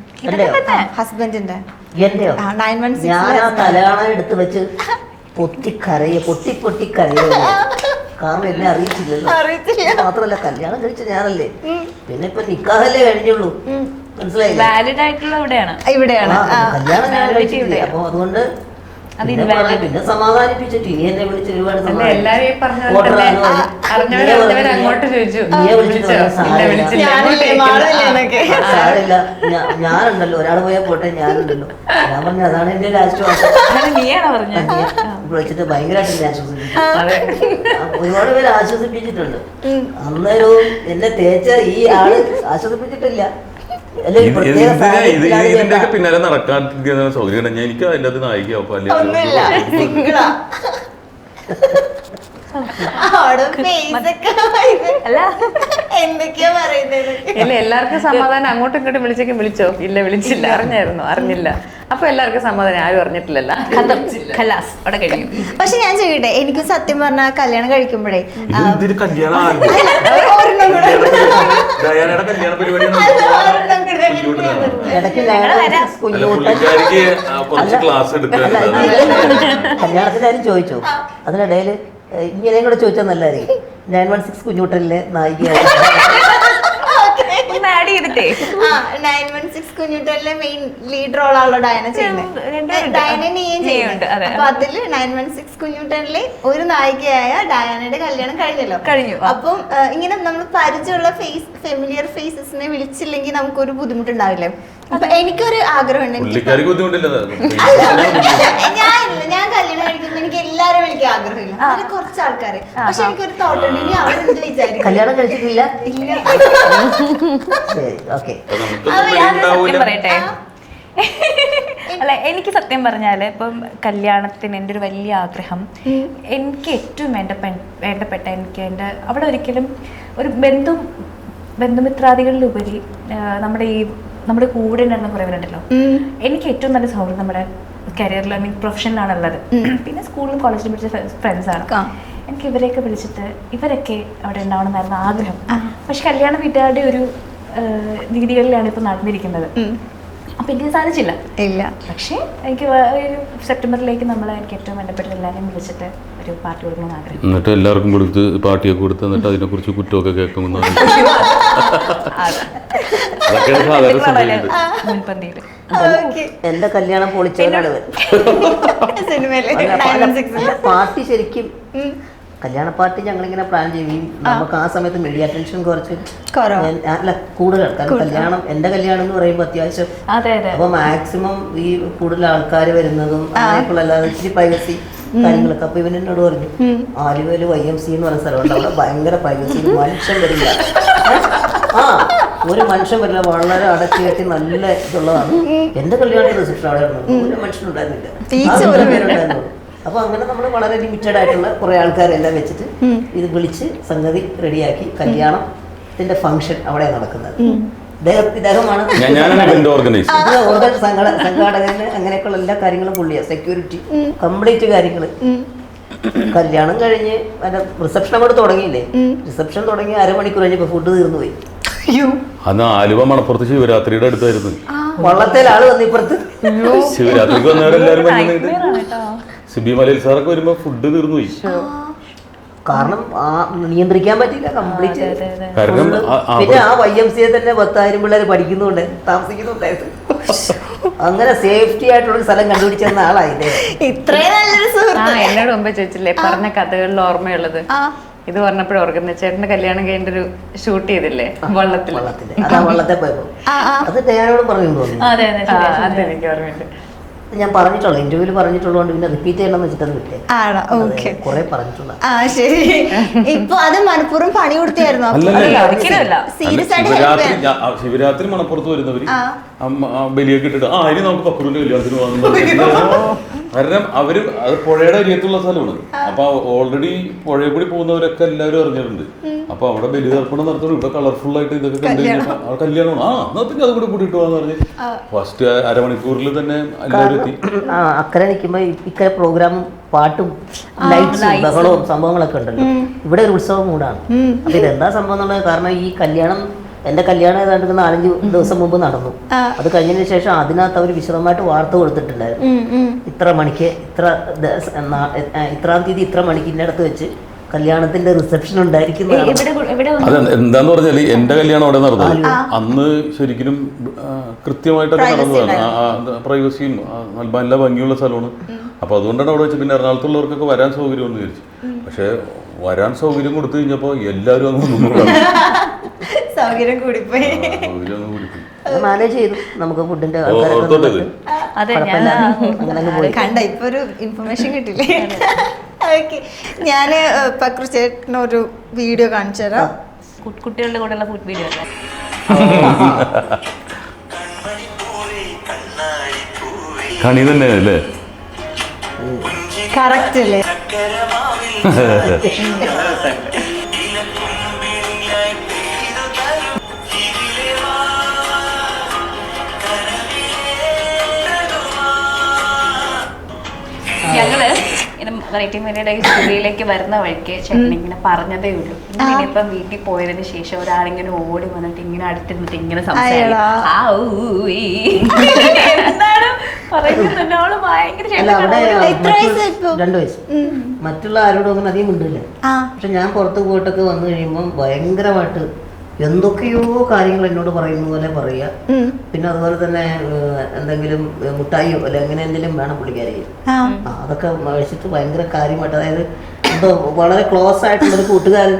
ഹസ്ബൻഡിന്റെ? ഞാൻ ആ കല്യാണം എടുത്ത് വെച്ച് പൊട്ടി കരയ. കാരണം എന്നെ അറിയിച്ചില്ലല്ലോ. മാത്രമല്ല കല്യാണം കഴിച്ച ഞാനല്ലേ, പിന്നെ ഇപ്പൊ നിക്കാഹല്ലേ കഴിഞ്ഞുള്ളൂ, മനസ്സിലായില്ലേ? വാലിഡ് ആയിട്ടുള്ള ഇവിടെയാണ് കല്യാണം ഞാൻ കഴിച്ചിട്ടില്ല. അപ്പൊ അതുകൊണ്ട് പിന്നെ സമാധാനിപ്പിച്ചിട്ട് ഇനി എന്നെ വിളിച്ച് ഒരുപാട് സാരില്ല, ഞാനുണ്ടല്ലോ, ഒരാൾ പോയാൽ പോട്ടെ, ഞാനുണ്ടല്ലോ. ഞാൻ പറഞ്ഞു അതാണ് എന്റെ ലാസ്റ്റ് വിളിച്ചിട്ട് ഭയങ്കരമായിട്ട് എന്നെ ആശ്വസിപ്പിച്ചു. ഒരുപാട് പേര് ആശ്വസിപ്പിച്ചിട്ടുണ്ട്. അന്നേരവും എന്നെ തേച്ച ഈ ആള് ആശ്വസിപ്പിച്ചിട്ടില്ല. ഇതിന്റെയൊക്കെ പിന്നാലെ നടക്കാൻ സൗകര്യം എനിക്ക് അതിന്റെ അത് നായികയാവും. എന്തൊക്കെയാ പറയുന്നത്? ഇല്ല, എല്ലാവർക്കും സമാധാനം. അങ്ങോട്ടും ഇങ്ങോട്ടും വിളിച്ചോ? ഇല്ല, വിളിച്ചില്ല. അറിഞ്ഞില്ല. അപ്പൊ എല്ലാവർക്കും സമാധാനം. ആരും അറിഞ്ഞിട്ടില്ലല്ലോ. പക്ഷെ ഞാൻ ചോദിക്കട്ടെ, എനിക്ക് സത്യം പറഞ്ഞ കല്യാണം കഴിക്കുമ്പോഴേ കല്യാണത്തിനാരും ചോദിച്ചു, അതിനിടയിൽ ഇങ്ങനെയും കൂടെ ചോദിച്ചാൽ നല്ലതായിരിക്കും. 916 കുഞ്ഞുട്ടലിലെ നായികയായി 916 കുഞ്ഞുട്ടലിലെ മെയിൻ ലീഡ് റോളാണല്ലോ ഡയന ചെയ്യുന്നത്. അപ്പൊ അതില് 916 കുഞ്ഞുട്ടലിലെ ഒരു നായികയായ ഡയാനയുടെ കല്യാണം കഴിഞ്ഞു. അപ്പം ഇങ്ങനെ നമ്മൾ പരിചയമുള്ള ഫെമിലിയർ ഫേസസിനെ വിളിച്ചില്ലെങ്കിൽ നമുക്കൊരു ബുദ്ധിമുട്ടുണ്ടാവില്ലേ? അപ്പൊ എനിക്കൊരു ആഗ്രഹമുണ്ട്. ഞാൻ കല്യാണം കഴിക്കുമ്പോൾ എനിക്ക് എല്ലാരും വിളിക്കാൻ ആഗ്രഹമില്ല, അതിൽ കുറച്ച് ആൾക്കാരെ. പക്ഷെ എനിക്കൊരു തോട്ടുണ്ട്, ഇനി അവരെന്ത് വിചാരിക്കും? കല്യാണം കഴിച്ചിട്ടില്ല. പറയട്ടെ, അല്ല, എനിക്ക് സത്യം പറഞ്ഞാല് ഇപ്പം കല്യാണത്തിന് എൻ്റെ ഒരു വലിയ ആഗ്രഹം, എനിക്ക് ഏറ്റവും വേണ്ടപ്പെട്ട എനിക്ക് എൻ്റെ അവിടെ ഒരിക്കലും ഒരു ബന്ധുമിത്രാദികളിലുപരി നമ്മുടെ കൂടെ ഉണ്ടായിരുന്ന കുറേ പേരുണ്ടല്ലോ. എനിക്ക് ഏറ്റവും നല്ല സൗഹൃദം നമ്മുടെ കരിയറിൽ, ഐ മീൻ പ്രൊഫഷനിലാണുള്ളത്. പിന്നെ സ്കൂളിലും കോളേജിലും പഠിച്ച ഫ്രണ്ട്സാണ്. എനിക്ക് ഇവരെയൊക്കെ വിളിച്ചിട്ട് ഇവരൊക്കെ അവിടെ ഉണ്ടാവണമെന്നായിരുന്നു ആഗ്രഹം. പക്ഷെ കല്യാണ വീട്ടുകാരുടെ ഒരു രീതികളിലാണ് ഇപ്പൊ നടന്നിരിക്കുന്നത്. അപ്പൊ എനിക്ക് സാധിച്ചില്ല. പക്ഷെ എനിക്ക് സെപ്റ്റംബറിലേക്ക് എനിക്ക് ഏറ്റവും വേണ്ടപ്പെട്ട എല്ലാവരെയും വിളിച്ചിട്ട് ഒരു പാർട്ടി കൊടുക്കണമെന്ന് ആഗ്രഹം. എന്നിട്ട് എല്ലാവർക്കും കൊടുത്ത് പാർട്ടിയൊക്കെ കൊടുത്ത് എന്നിട്ട് അതിനെ കുറിച്ച് കുറ്റമൊക്കെ കേൾക്കുമെന്ന് മുൻപന്തിയില് എന്റെ കല്യാണം പൊളിച്ചവരാണ്. പാർട്ടി ശരിക്കും കല്യാണ പാർട്ടി ഞങ്ങളിങ്ങനെ പ്ലാൻ ചെയ്യും. നമുക്ക് ആ സമയത്ത് മീഡിയ അറ്റൻഷൻ കുറച്ച് അല്ല കൂടുതൽ. കാരണം കല്യാണം, എൻ്റെ കല്യാണം എന്ന് പറയുമ്പോൾ അത്യാവശ്യം അപ്പൊ മാക്സിമം ഈ കൂടുതൽ ആൾക്കാർ വരുന്നതും അങ്ങനെയൊക്കെയുള്ള അല്ലാതെ ഇച്ചിരി പ്രൈവസി കാര്യങ്ങളൊക്കെ. അപ്പൊ ഇവൻ എന്നോട് പറഞ്ഞു, ആലുവയിൽ YMC എന്ന് പറയുന്ന സ്ഥലമുണ്ട്, അവിടെ ഭയങ്കര പ്രൈവസി, മനുഷ്യൻ വരില്ല. ഒരു മനുഷ്യൻ വരില്ല, വളരെ അടച്ചു കെട്ടി നല്ല ഇതുള്ളതാണ്. എന്റെ കല്യാണത്തിന് റിസപ്ഷൻ അവിടെ ഒരു മനുഷ്യനുണ്ടായിരുന്നില്ല. അപ്പൊ അങ്ങനെ നമ്മൾ വളരെ ലിമിറ്റഡ് ആയിട്ടുള്ള കുറെ ആൾക്കാരെല്ലാം വെച്ചിട്ട് ഇത് വിളിച്ച് സംഗതി റെഡിയാക്കി കല്യാണത്തിന്റെ ഫംഗ്ഷൻ അവിടെ നടക്കുന്നത്. ഇദ്ദേഹമാണ് സംഘാടകന്. അങ്ങനെയൊക്കെയുള്ള എല്ലാ കാര്യങ്ങളും പുള്ളിയാ, സെക്യൂരിറ്റി കംപ്ലീറ്റ് കാര്യങ്ങള്. കല്യാണം കഴിഞ്ഞ് റിസപ്ഷൻ അങ്ങോട്ട് തുടങ്ങിയില്ലേ, റിസപ്ഷൻ തുടങ്ങി അരമണിക്കൂർ കഴിഞ്ഞപ്പോ ഫുഡ് തീർന്നു പോയി. അന്ന് ആലുവ മണപ്പുറത്ത് ശിവരാത്രിയുടെ അടുത്തായിരുന്നു. വള്ളത്തേൽ ആള് വന്ന് ഇപ്പുറത്ത് ശിവരാത്രിക്ക് വന്നവരെല്ലാരും സിബി മലയിൽ സാറൊക്കെ വരുമ്പോ ഫുഡ് തീർന്നു പോയി. കാരണം നിയന്ത്രിക്കാൻ പറ്റില്ല കംപ്ലീറ്റ്. കാരണം പിന്നെ ആ YMC തന്നെ 10,000 പിള്ളേർ പഠിക്കുന്നുണ്ട്, താമസിക്കുന്നുണ്ടായിരുന്നു. അങ്ങനെ സേഫ്റ്റി ആയിട്ടുള്ള സ്ഥലം കണ്ടുപിടിച്ചെന്ന ആളായില്ലേ. ഇത്രയും നല്ലൊരു സുഹൃത്ത്. എന്നോട് മുമ്പ് ചോദിച്ചില്ലേ പറഞ്ഞ കഥകളിൽ ഓർമ്മയുള്ളത്? ഇത് പറഞ്ഞപ്പോഴും ഓർക്കുന്നത്, ചേട്ടന്റെ കല്യാണം കഴിഞ്ഞ ഒരു ഷൂട്ട് ചെയ്തില്ലേ വള്ളത്തില്? അതാ വള്ളത്തെ പോയപ്പോ അത് ഞാനോട് പറഞ്ഞു തോന്നുന്നു. അതെനിക്ക് ഓർമ്മയുണ്ട്. ഞാൻ പറഞ്ഞിട്ടുള്ളൂ, ഇന്റർവ്യൂല് പറഞ്ഞിട്ടുള്ളതുകൊണ്ട് പിന്നെ റിപ്പീറ്റ് ചെയ്യണമെന്ന് വെച്ചിട്ടത് വിട്ടേ. കുറെ പറഞ്ഞിട്ടുള്ള. ശരി. ഇപ്പൊ അത് മനഃപൂർവ്വം പണി കൊടുത്തായിരുന്നു. ശിവരാത്രി മണപ്പുറത്ത് വരുന്നവര് ബലിയൊക്കെ ഇട്ടിട്ട് ഇനി നമുക്ക് പക്രൂന്റെ കല്യാണത്തിന് പോകുന്നത്. കാരണം അവര് അത് പുഴയുടെ അരിയത്തുള്ള സ്ഥലമാണ്. അപ്പൊ ഓൾറെഡി പുഴയിൽ കൂടി പോകുന്നവരൊക്കെ എല്ലാവരും അറിഞ്ഞിട്ടുണ്ട്. അപ്പൊ അവിടെ ബലി തർപ്പണം നടത്തണം, ഇവിടെ കളർഫുൾ ആയിട്ട് ഇതൊക്കെ കണ്ടു കഴിഞ്ഞാൽ കല്യാണം എന്നത്തേക്ക് അത് കൂടെ കൂട്ടിയിട്ട് പോകാന്ന് പറഞ്ഞ് ഫസ്റ്റ് അരമണിക്കൂറിൽ തന്നെ എല്ലാവരും എത്തി. അക്കരെ നിൽക്കുമ്പോ ഇക്കരെ പ്രോഗ്രാമും പാട്ടും ലൈറ്റ്സും ബഹളവും സംഭവങ്ങളൊക്കെ ഉണ്ടല്ലോ. ഇവിടെ ഒരു ഉത്സവം മൂടാണ്. അപ്പൊ ഇതെന്താ സംഭവം എന്നുള്ളത്, കാരണം ഈ കല്യാണം, എന്റെ കല്യാണം ഏതാണ്ട് 4-5 ദിവസം മുമ്പ് നടന്നു. അത് കഴിഞ്ഞതിന് ശേഷം അതിനകത്ത് അവർ വിശദമായിട്ട് വാർത്ത കൊടുത്തിട്ടുണ്ടായിരുന്നു. ഇത്ര മണിക്ക് ഇത്രാം തീയതി ഇത്ര മണിക്ക് ഇന്നടത്ത് വെച്ച് കല്യാണത്തിന്റെ റിസപ്ഷൻ ഉണ്ടായിരിക്കുന്നതാണ്. എന്താന്ന് പറഞ്ഞാല് എന്റെ കല്യാണം അവിടെ നടന്നത് അന്ന് ശരിക്കും കൃത്യമായിട്ടൊക്കെ നടന്നതാണ്. പ്രൈവസിയും നല്ല ഭംഗിയുള്ള സ്ഥലമാണ്. അപ്പൊ അതുകൊണ്ടാണ് അവിടെ വെച്ച്. പിന്നെ എറണാകുളത്തുള്ളവർക്കൊക്കെ വരാൻ സൗകര്യം എന്ന് വിചാരിച്ചു. പക്ഷെ വരാൻ സൗകര്യം കൊടുത്തു കഴിഞ്ഞപ്പോ എല്ലാവരും അങ്ങ് സൗകര്യം കൂടിപ്പോയി. മാനേജ് ചെയ്തു നമുക്ക് ഫുഡിന്റെ കണ്ട. ഇപ്പൊ ഒരു ഇൻഫർമേഷൻ കിട്ടില്ലേ? ഓക്കെ, ഞാന് പക്രു ചേട്ടനൊരു വീഡിയോ കാണിച്ചു തരാം. കുട്ടികളുടെ കൂടെയുള്ള ഫുഡ് വീഡിയോ അല്ലേ? കണി തന്നെ അല്ലേ? കറക്റ്റ് അല്ലേ? ഞങ്ങള് വെറൈറ്റി മീഡിയയുടെ ഈ സ്റ്റുഡിയോയിലേക്ക് വരുന്ന വഴിക്ക് ചേട്ടൻ ഇങ്ങനെ പറഞ്ഞതേ ഉള്ളൂ. ഇപ്പം വീട്ടിൽ പോയതിനു ശേഷം ഒരാളിങ്ങനെ ഓടി വന്നിട്ട് ഇങ്ങനെ അടുത്തിരുന്നിട്ട് ഇങ്ങനെ സംസാരിക്കും. എന്താണ് പറയുന്നത്? ഭയങ്കര 2 വയസ്സ്. മറ്റുള്ള ആരോടും അങ്ങനെ അധികം മിണ്ടില്ല. പക്ഷെ ഞാൻ പുറത്ത് പോയിട്ടൊക്കെ വന്നു കഴിയുമ്പോൾ ഭയങ്കരമായിട്ട് എന്തൊക്കെയോ കാര്യങ്ങൾ എന്നോട് പറയുന്ന പോലെ പറയുക. പിന്നെ അതുപോലെ തന്നെ എന്തെങ്കിലും മുട്ടായിയോ അല്ലെ അങ്ങനെ എന്തെങ്കിലും വേണം പുള്ളിക്കാരി. അതൊക്കെ കഴിച്ചിട്ട് ഭയങ്കര കാര്യമായിട്ട്, അതായത് എന്തോ വളരെ ക്ലോസ് ആയിട്ടുള്ളൊരു കൂട്ടുകാരൻ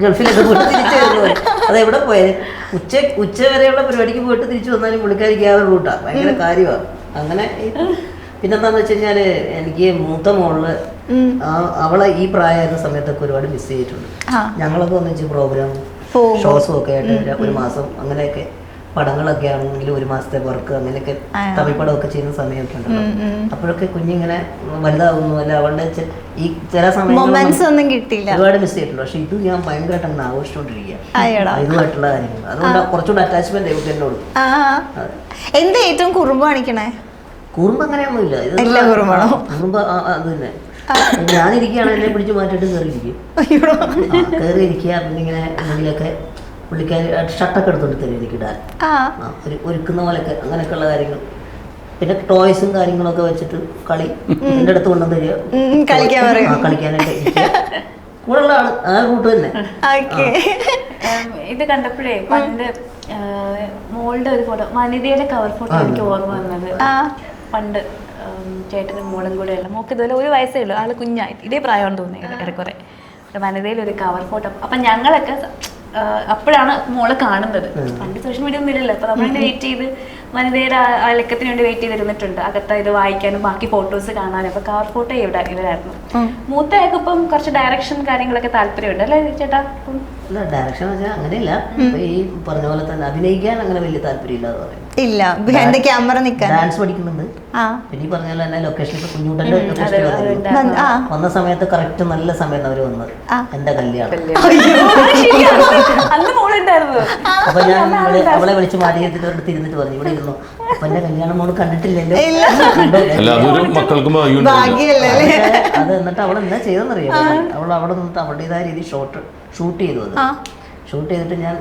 ഗൾഫിലൊക്കെ പോയിട്ട് തിരിച്ചു വരുന്നത്. അതെവിടെ പോയാലും ഉച്ച വരെയുള്ള പരിപാടിക്ക് പോയിട്ട് തിരിച്ചു വന്നാലും പുള്ളിക്കാരിക്ക് ആ ഒരു റൂട്ടാണ്, ഭയങ്കര കാര്യമാണ്. അങ്ങനെ പിന്നെന്താന്ന് വെച്ച് കഴിഞ്ഞാല് എനിക്ക് മൂത്ത മോളില് അവളെ ഈ പ്രായമായിരുന്ന സമയത്തൊക്കെ ഒരുപാട് മിസ് ചെയ്തിട്ടുണ്ട്. ഞങ്ങളൊക്കെ ഒന്നിച്ച് പ്രോഗ്രാം ഷോസും ഒക്കെ ആയിട്ട് 1 മാസം അങ്ങനെയൊക്കെ, പടങ്ങളൊക്കെ ആണെങ്കിലും 1 മാസത്തെ വർക്ക് അങ്ങനെയൊക്കെ തമിഴ് പടമൊക്കെ ചെയ്യുന്ന സമയമൊക്കെ ഉണ്ടല്ലോ. അപ്പോഴൊക്കെ കുഞ്ഞിങ്ങനെ വലുതാവുന്നു അല്ല, അവളുടെ ഈ ചില സമയങ്ങളിൽ കിട്ടിയില്ല, ഒരുപാട് മിസ് ചെയ്തിട്ടുണ്ട്. പക്ഷെ ഇത് ഞാൻ ഭയങ്കരമായിട്ട് അങ്ങനെ ആഘോഷിച്ചുകൊണ്ടിരിക്കുക ഇതുമായിട്ടുള്ള കാര്യങ്ങൾ. അതുകൊണ്ട് കുറച്ചുകൂടെ അറ്റാച്ച്മെന്റ് ആയിട്ട് എന്നോട്. എന്താ ഏറ്റവും കുറുമ്പ് കാണിക്കണേ? കുറുമ്പ് അങ്ങനെയൊന്നുമില്ല. കുറുമ്പ് അത് തന്നെ. ഞാനിരിക്കുകയാണ്, എന്നെ പിടിച്ച് മാറ്റിയിട്ട് കയറിയിരിക്കും. കയറിയിരിക്കുക. പിന്നെ ഇങ്ങനെ എന്തെങ്കിലുമൊക്കെ പുള്ളിക്കാരി ഷർട്ടൊക്കെ എടുത്തോണ്ട് തരും എനിക്ക് ഇടാൻ, ഒരുക്കുന്ന പോലെയൊക്കെ അങ്ങനെയൊക്കെയുള്ള കാര്യങ്ങൾ. പിന്നെ ടോയ്സും കാര്യങ്ങളൊക്കെ വെച്ചിട്ട് കളി എൻ്റെ അടുത്ത് കൊണ്ടുവന്ന് തരിക, കളിക്കാനായിട്ട് ഇരിക്കുക. കൂടെയുള്ള ആള് ആ കൂട്ട് തന്നെ. ഇത് കണ്ടപ്പോഴേ പണ്ട് മോളുടെ ഒരു ഫോട്ടോ, വനിതയുടെ കവർ ഫോട്ടോ എനിക്ക് ഓർമ്മ വന്നത്. പണ്ട് ചേട്ടനും മോളും കൂടെ ഉള്ള മോക്ക് ഇതുപോലെ 1 വയസ്സേ ഉള്ളൂ, ആള് കുഞ്ഞായിട്ട് ഇതേ പ്രായമാണെന്ന് തോന്നുന്നു ഏറെക്കുറെ. വനിതയിൽ ഒരു കവർ ഫോട്ടോ. അപ്പം ഞങ്ങളൊക്കെ അപ്പോഴാണ് മോളെ കാണുന്നത്. പണ്ട് സോഷ്യൽ മീഡിയ ഒന്നും ഇല്ലല്ലോ. അപ്പൊ നമ്മളിങ്ങനെ വെയിറ്റ് ചെയ്ത് വനിതയുടെ ആ ലക്കത്തിന് വേണ്ടി വെയിറ്റ് ചെയ്തിരുന്നിട്ടുണ്ട്. അകത്ത് ഇത് വായിക്കാനും ബാക്കി ഫോട്ടോസ് കാണാനും. അപ്പൊ കവർ ഫോട്ടോ ഇവരായിരുന്നു. മൂത്തയാൾക്ക് ഇപ്പം കുറച്ച് ഡയറക്ഷൻ കാര്യങ്ങളൊക്കെ താല്പര്യമുണ്ട് അല്ലേ ചേട്ടാ? അല്ല, ഡയറക്ഷൻ വെച്ചാൽ അങ്ങനെയില്ല. ഇപ്പൊ ഈ പറഞ്ഞ പോലെ തന്നെ അഭിനയിക്കാൻ അങ്ങനെ വലിയ താല്പര്യമില്ലാന്ന് പറയും. ഇല്ല, ബിഹൈൻഡ് ക്യാമറ നിൽക്കാൻ ഡാൻസ് പഠിക്കുന്നുണ്ട്. പിന്നെ ഈ പറഞ്ഞ പോലെ തന്നെ ലൊക്കേഷൻ ഇപ്പൊ കുഞ്ഞൂട്ടന്റെ ലൊക്കേഷൻ വന്ന സമയത്ത് കറക്റ്റ് നല്ല സമയത്ത് അവര് വന്നത് എന്റെ കല്യാണം. അന്ന് മോളുണ്ടായിരുന്നു. അപ്പൊ ഞാൻ അവളെ വിളിച്ച് മാറ്റിയിരുത്തിട്ട് അവരുടെ തിരുന്നിട്ട് പറഞ്ഞു, ഇവിടെ ഇരുന്നു. അപ്പൊ എന്റെ കല്യാണം മോള് കണ്ടിട്ടില്ലല്ലോ. ഭാഗ്യല്ലേ. അത് എന്നിട്ട് അവൾ എന്താ ചെയ്തെന്നറിയാം, അവൾ അവിടെ നിന്നിട്ട് അവളുടേതായ രീതി ഷൂട്ട് ചെയ്തു. അത് ഷൂട്ട് ചെയ്തിട്ട് ഞാൻ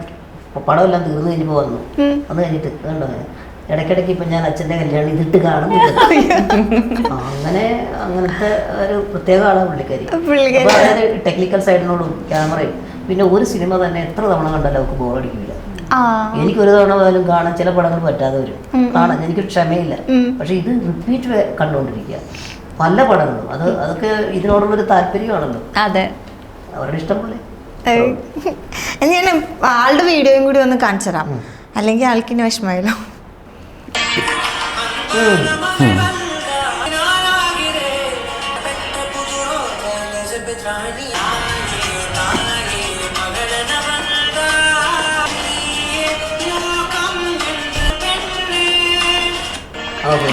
പടമെല്ലാം തീർന്നു കഴിഞ്ഞപ്പോൾ വന്നു കഴിഞ്ഞിട്ട് കണ്ടോ ഇടയ്ക്കിടയ്ക്ക് ഇപ്പൊ ഞാൻ അച്ഛന്റെ കല്യാണം ഇതിട്ട് കാണുന്നില്ല. അങ്ങനത്തെ ഒരു പ്രത്യേക ആളാണ് പുള്ളിക്കാരി. അതായത് ടെക്നിക്കൽ സൈഡിനോടും ക്യാമറയും. പിന്നെ ഒരു സിനിമ തന്നെ എത്ര തവണ കണ്ടാലും അവർക്ക് ബോറടിക്കില്ല. എനിക്ക് ഒരു തവണ പോയാലും കാണാൻ ചില പടങ്ങൾ പറ്റാതെ വരും, കാണാൻ എനിക്ക് ക്ഷമയില്ല. പക്ഷെ ഇത് റിപ്പീറ്റ് കണ്ടുകൊണ്ടിരിക്കുക പല പടങ്ങളും. അതൊക്കെ ഇതിനോടുള്ളൊരു താല്പര്യമാണല്ലോ. അതെ, അവരുടെ ഇഷ്ടം പോലെ. ഞാൻ ആളുടെ വീഡിയോയും കൂടി ഒന്ന് കാണിച്ചു തരാം, അല്ലെങ്കിൽ ആൾക്കിന് വിഷമമായല്ലോ.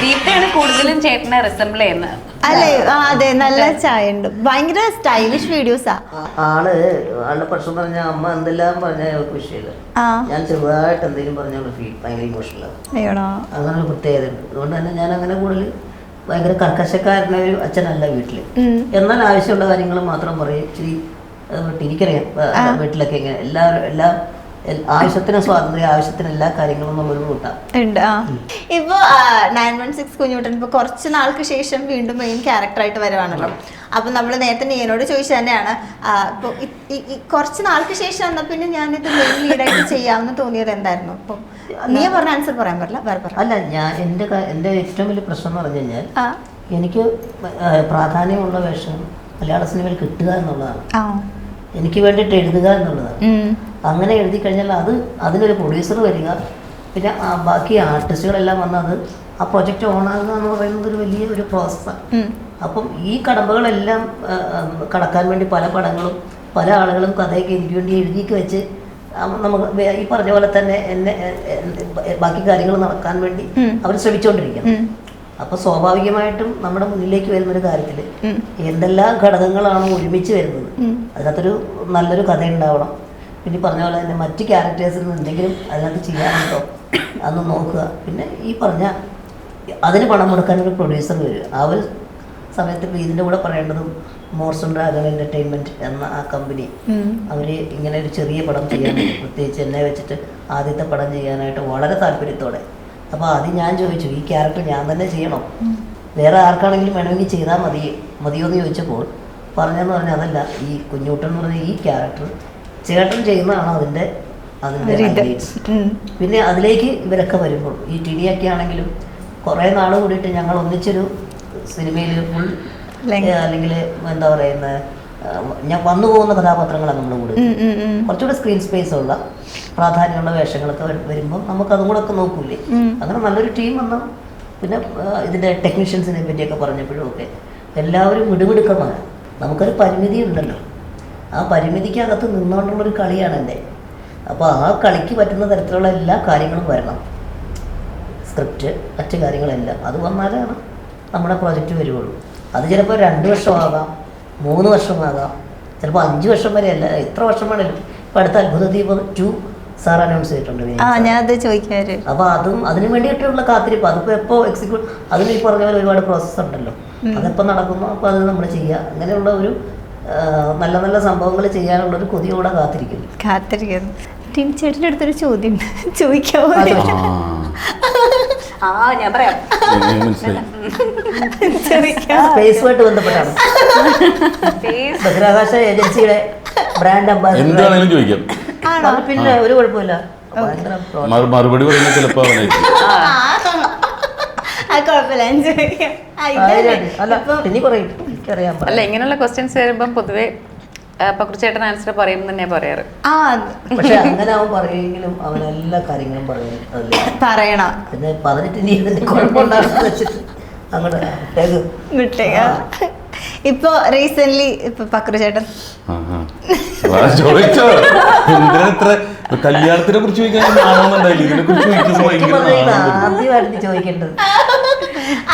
ദീപ്തയാണ് കൂടുതലും ചേട്ടനെ റിസംബിൾ ചെയ്യുന്നത് അല്ലേ? അതെ, നല്ല ചായ ഉണ്ട്. ഭയങ്കര സ്റ്റൈലിഷ് വീഡിയോസാ. ആളുടെ പ്രശ്നം പറഞ്ഞാൽ അമ്മ എന്തെല്ലാം പറഞ്ഞാൽ അവർക്ക് വിഷയമില്ല. ഞാൻ ചെറുതായിട്ട് എന്തെങ്കിലും പറഞ്ഞാൽ ഭയങ്കര ഇമോഷണലാണ്. അങ്ങനെ ഒരു പ്രത്യേകത ഉണ്ട്. അതുകൊണ്ട് തന്നെ ഞാൻ അങ്ങനെ കൂടുതൽ ഭയങ്കര കർക്കശക്കാരൻ്റെ ഒരു അച്ഛനല്ല വീട്ടില്. എന്നാൽ ആവശ്യമുള്ള കാര്യങ്ങൾ മാത്രം പറയും. ഇച്ചിരി എനിക്കറിയാം വീട്ടിലൊക്കെ ഇങ്ങനെ എല്ലാം ആവശ്യത്തിന് സ്വാതന്ത്ര്യം, ആവശ്യത്തിന് എല്ലാ കാര്യങ്ങളും നമ്മളൊരു കൂട്ടാം ഉണ്ട്. ഇപ്പൊ 916 കുഞ്ഞുട്ടൻ ഇപ്പൊ കുറച്ച് നാൾക്ക് ശേഷം വീണ്ടും മെയിൻ ക്യാരക്ടറായിട്ട് വരുവാണല്ലോ. അപ്പൊ നമ്മൾ നേരത്തെ നീനോട് ചോദിച്ചു തന്നെയാണ്, ഇപ്പൊ കുറച്ച് നാൾക്ക് ശേഷം വന്ന പിന്നെ ഞാനിത് മെയിൻ ലീഡായിട്ട് ചെയ്യാമെന്ന് തോന്നിയത് എന്തായിരുന്നു? അപ്പൊ നീ പറഞ്ഞ ആൻസർ പറയാൻ പറ്റില്ല, വേറെ പറഞ്ഞു. അല്ല, ഞാൻ എൻ്റെ ഏറ്റവും വലിയ പ്രശ്നം എന്ന് പറഞ്ഞു കഴിഞ്ഞാൽ എനിക്ക് പ്രാധാന്യമുള്ള വേഷം മലയാള സിനിമയിൽ കിട്ടുക എന്നുള്ളതാണ്. എനിക്ക് വേണ്ടിയിട്ട് എഴുതുക എന്നുള്ളതാണ്. അങ്ങനെ എഴുതി കഴിഞ്ഞാൽ അതിനൊരു പ്രൊഡ്യൂസർ വരിക, പിന്നെ ബാക്കി ആർട്ടിസ്റ്റുകളെല്ലാം വന്നത് ആ പ്രൊജക്റ്റ് ഓണാകുക എന്ന് പറയുന്നത് ഒരു വലിയൊരു പ്രോസസ്സാണ്. അപ്പം ഈ കടമ്പകളെല്ലാം കടക്കാൻ വേണ്ടി പല പടങ്ങളും പല ആളുകളും കഥയൊക്കെ എനിക്ക് വേണ്ടി എഴുതിക്ക് വെച്ച് നമുക്ക് ഈ പറഞ്ഞ പോലെ തന്നെ ബാക്കി കാര്യങ്ങൾ നടക്കാൻ വേണ്ടി അവർ ശ്രമിച്ചുകൊണ്ടിരിക്കണം. അപ്പൊ സ്വാഭാവികമായിട്ടും നമ്മുടെ മുന്നിലേക്ക് വരുന്നൊരു കാര്യത്തിൽ എന്തെല്ലാം ഘടകങ്ങളാണ് ഒരുമിച്ച് വരുന്നത്, അതിനകത്തൊരു നല്ലൊരു കഥ ഉണ്ടാവണം. പിന്നെ പറഞ്ഞ പോലെ തന്നെ മറ്റ് ക്യാരക്ടേഴ്സിൽ നിന്ന് എന്തെങ്കിലും അതിനകത്ത് ചെയ്യാനുണ്ടോ അന്ന് നോക്കുക. പിന്നെ ഈ പറഞ്ഞ അതിന് പണം മുടക്കാനൊരു പ്രൊഡ്യൂസർ വരിക. ആ ഒരു സമയത്ത് ഇപ്പോൾ ഇതിൻ്റെ കൂടെ പറയേണ്ടതും മോർസൺ ഡ്രാഗൺ എൻ്റർടൈൻമെൻറ്റ് എന്ന ആ കമ്പനി അവർ ഇങ്ങനെ ഒരു ചെറിയ പടം ചെയ്യാൻ, പ്രത്യേകിച്ച് എന്നെ വെച്ചിട്ട് ആദ്യത്തെ പടം ചെയ്യാനായിട്ട് വളരെ താല്പര്യത്തോടെ. അപ്പോൾ ആദ്യം ഞാൻ ചോദിച്ചു, ഈ ക്യാരക്ടർ ഞാൻ തന്നെ ചെയ്യണോ, വേറെ ആർക്കാണെങ്കിലും വേണമെങ്കിൽ ചെയ്താൽ മതിയോ എന്ന് ചോദിച്ചപ്പോൾ പറഞ്ഞെന്ന് പറഞ്ഞാൽ അതല്ല, ഈ കുഞ്ഞൂട്ടൻ എന്ന് പറഞ്ഞ ഈ ക്യാരക്ടർ ചേട്ടൻ ചെയ്യുന്നതാണ് അതിൻ്റെ ഹൈലൈറ്റ്സ്. പിന്നെ അതിലേക്ക് ഇവരൊക്കെ വരുമ്പോൾ ഈ ടിനിയൊക്കെ ആണെങ്കിലും കുറേ നാൾ കൂടിയിട്ട് ഞങ്ങൾ ഒന്നിച്ചൊരു സിനിമയിൽ ഫുൾ അല്ലെങ്കിൽ എന്താ പറയുന്നത് ഞാൻ വന്നു പോകുന്ന കഥാപാത്രങ്ങളാണ് നമ്മുടെ കൂടെ. കുറച്ചുകൂടെ സ്ക്രീൻ സ്പേസ് ഉള്ള പ്രാധാന്യമുള്ള വേഷങ്ങളൊക്കെ വരുമ്പോൾ നമുക്ക് അതും കൂടെ ഒക്കെ നോക്കൂലേ. അങ്ങനെ നല്ലൊരു ടീം വന്നു. പിന്നെ ഇതിൻ്റെ ടെക്നീഷ്യൻസിനെ പറ്റിയൊക്കെ പറഞ്ഞപ്പോഴും ഒക്കെ എല്ലാവരും മിടുമിടുക്കമാണ്. നമുക്കൊരു പരിമിതി ഉണ്ടല്ലോ, ആ പരിമിതിക്കകത്ത് നിന്നുകൊണ്ടുള്ളൊരു കളിയാണ് എൻ്റെ. അപ്പോൾ ആ കളിക്ക് പറ്റുന്ന തരത്തിലുള്ള എല്ലാ കാര്യങ്ങളും വരണം, സ്ക്രിപ്റ്റ് മറ്റു കാര്യങ്ങളെല്ലാം. അത് വന്നാലാണ് നമ്മുടെ പ്രോജക്റ്റ് വരുള്ളൂ. അത് ചിലപ്പോൾ 2 വർഷമാകാം, 3 വർഷമാകാം, ചിലപ്പോൾ 5 വർഷം വരെ അല്ല, എത്ര വർഷം വേണേലും. ഇപ്പം അടുത്ത അത്ഭുത ദീപം 2 സാർ അനൗൺസ് ചെയ്തിട്ടുണ്ട്. അപ്പോൾ അതിന് വേണ്ടിയിട്ടുള്ള കാത്തിരിപ്പ്. അതിപ്പോൾ എപ്പോൾ എക്സിക്യൂട്ട്, അതിന് ഈ പറഞ്ഞ പോലെ ഒരുപാട് പ്രോസസ്സ് ഉണ്ടല്ലോ, അതെപ്പോൾ നടക്കുന്നു അപ്പോൾ അത് നമ്മൾ ചെയ്യുക. അങ്ങനെയുള്ള ഒരു നല്ല നല്ല സംഭവങ്ങൾ ചെയ്യാനുള്ളൊരു കൊതിയോടെ കാത്തിരിക്കുന്നു. ചേട്ടൻ്റെ അടുത്തൊരു ചോദ്യം ചോദിക്കാമോ? ഞാൻ പറയാം. സ്പേസുമായിട്ട് ബന്ധപ്പെട്ടാണ് ബഹിരാകാശ ഏജൻസിയുടെ ബ്രാൻഡ് എന്താണെങ്കിലും ചോദിക്കാം. പിന്നെ ഒരു കുഴപ്പമില്ല, മറുപടി പറയുന്നത് ചിലപ്പോൾ അത് കുഴപ്പമില്ല, എൻജോയ് ചെയ്യാം. അല്ല ഇനി പറയും, എനിക്കറിയാം. അല്ല, ഇങ്ങനെയുള്ള ക്വസ്റ്റ്യൻസ് വരുമ്പം പൊതുവെ പക്രുച്ചേട്ടൻ ആൻസർ പറയും തന്നെ പറയാറ്. പക്ഷെ അങ്ങനെ അവൻ പറയുമെങ്കിലും അവൻ എല്ലാ കാര്യങ്ങളും പറയണം. പിന്നെ പറഞ്ഞിട്ട് ഇനി ഇതിന്റെ കുഴപ്പമുണ്ടാകുന്ന വെച്ചിട്ട് അങ്ങോട്ട് വിട്ടേക്ക. ഇപ്പൊ റീസെന്റ് ഇപ്പൊ പക്രുചേട്ടൻ ചോദിച്ചോ കല്യാണത്തിനെ കുറിച്ച് ആദ്യമായിട്ട് ചോദിക്കേണ്ടത്.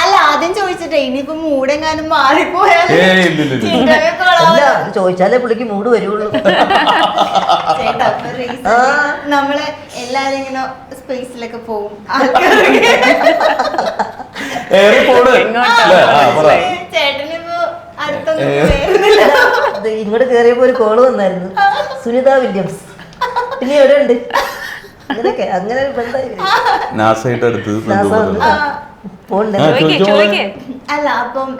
അല്ല, ആദ്യം ചോദിച്ചിട്ടേ ഇനിയിപ്പോ മൂടെങ്ങാനും മാറിപ്പോയാൽ ചോദിച്ചാലേ പുള്ളിക്ക് മൂഡ് വരുള്ളൂ. നമ്മള് എല്ലാരും ഇങ്ങനെ സ്പേസിലൊക്കെ പോവും, ചേട്ടനിപ്പോ അടുത്തൊന്നും ഇങ്ങോട്ട് കേറിയപ്പോ ഒരു കോള് വന്നായിരുന്നു, സുനിത വില്യംസ്. പിന്നെ എവിടെ ഉണ്ട് അങ്ങനെയൊക്കെ, അങ്ങനെ ഒരു ബന്ധമായിട്ട് അല്ല. അപ്പം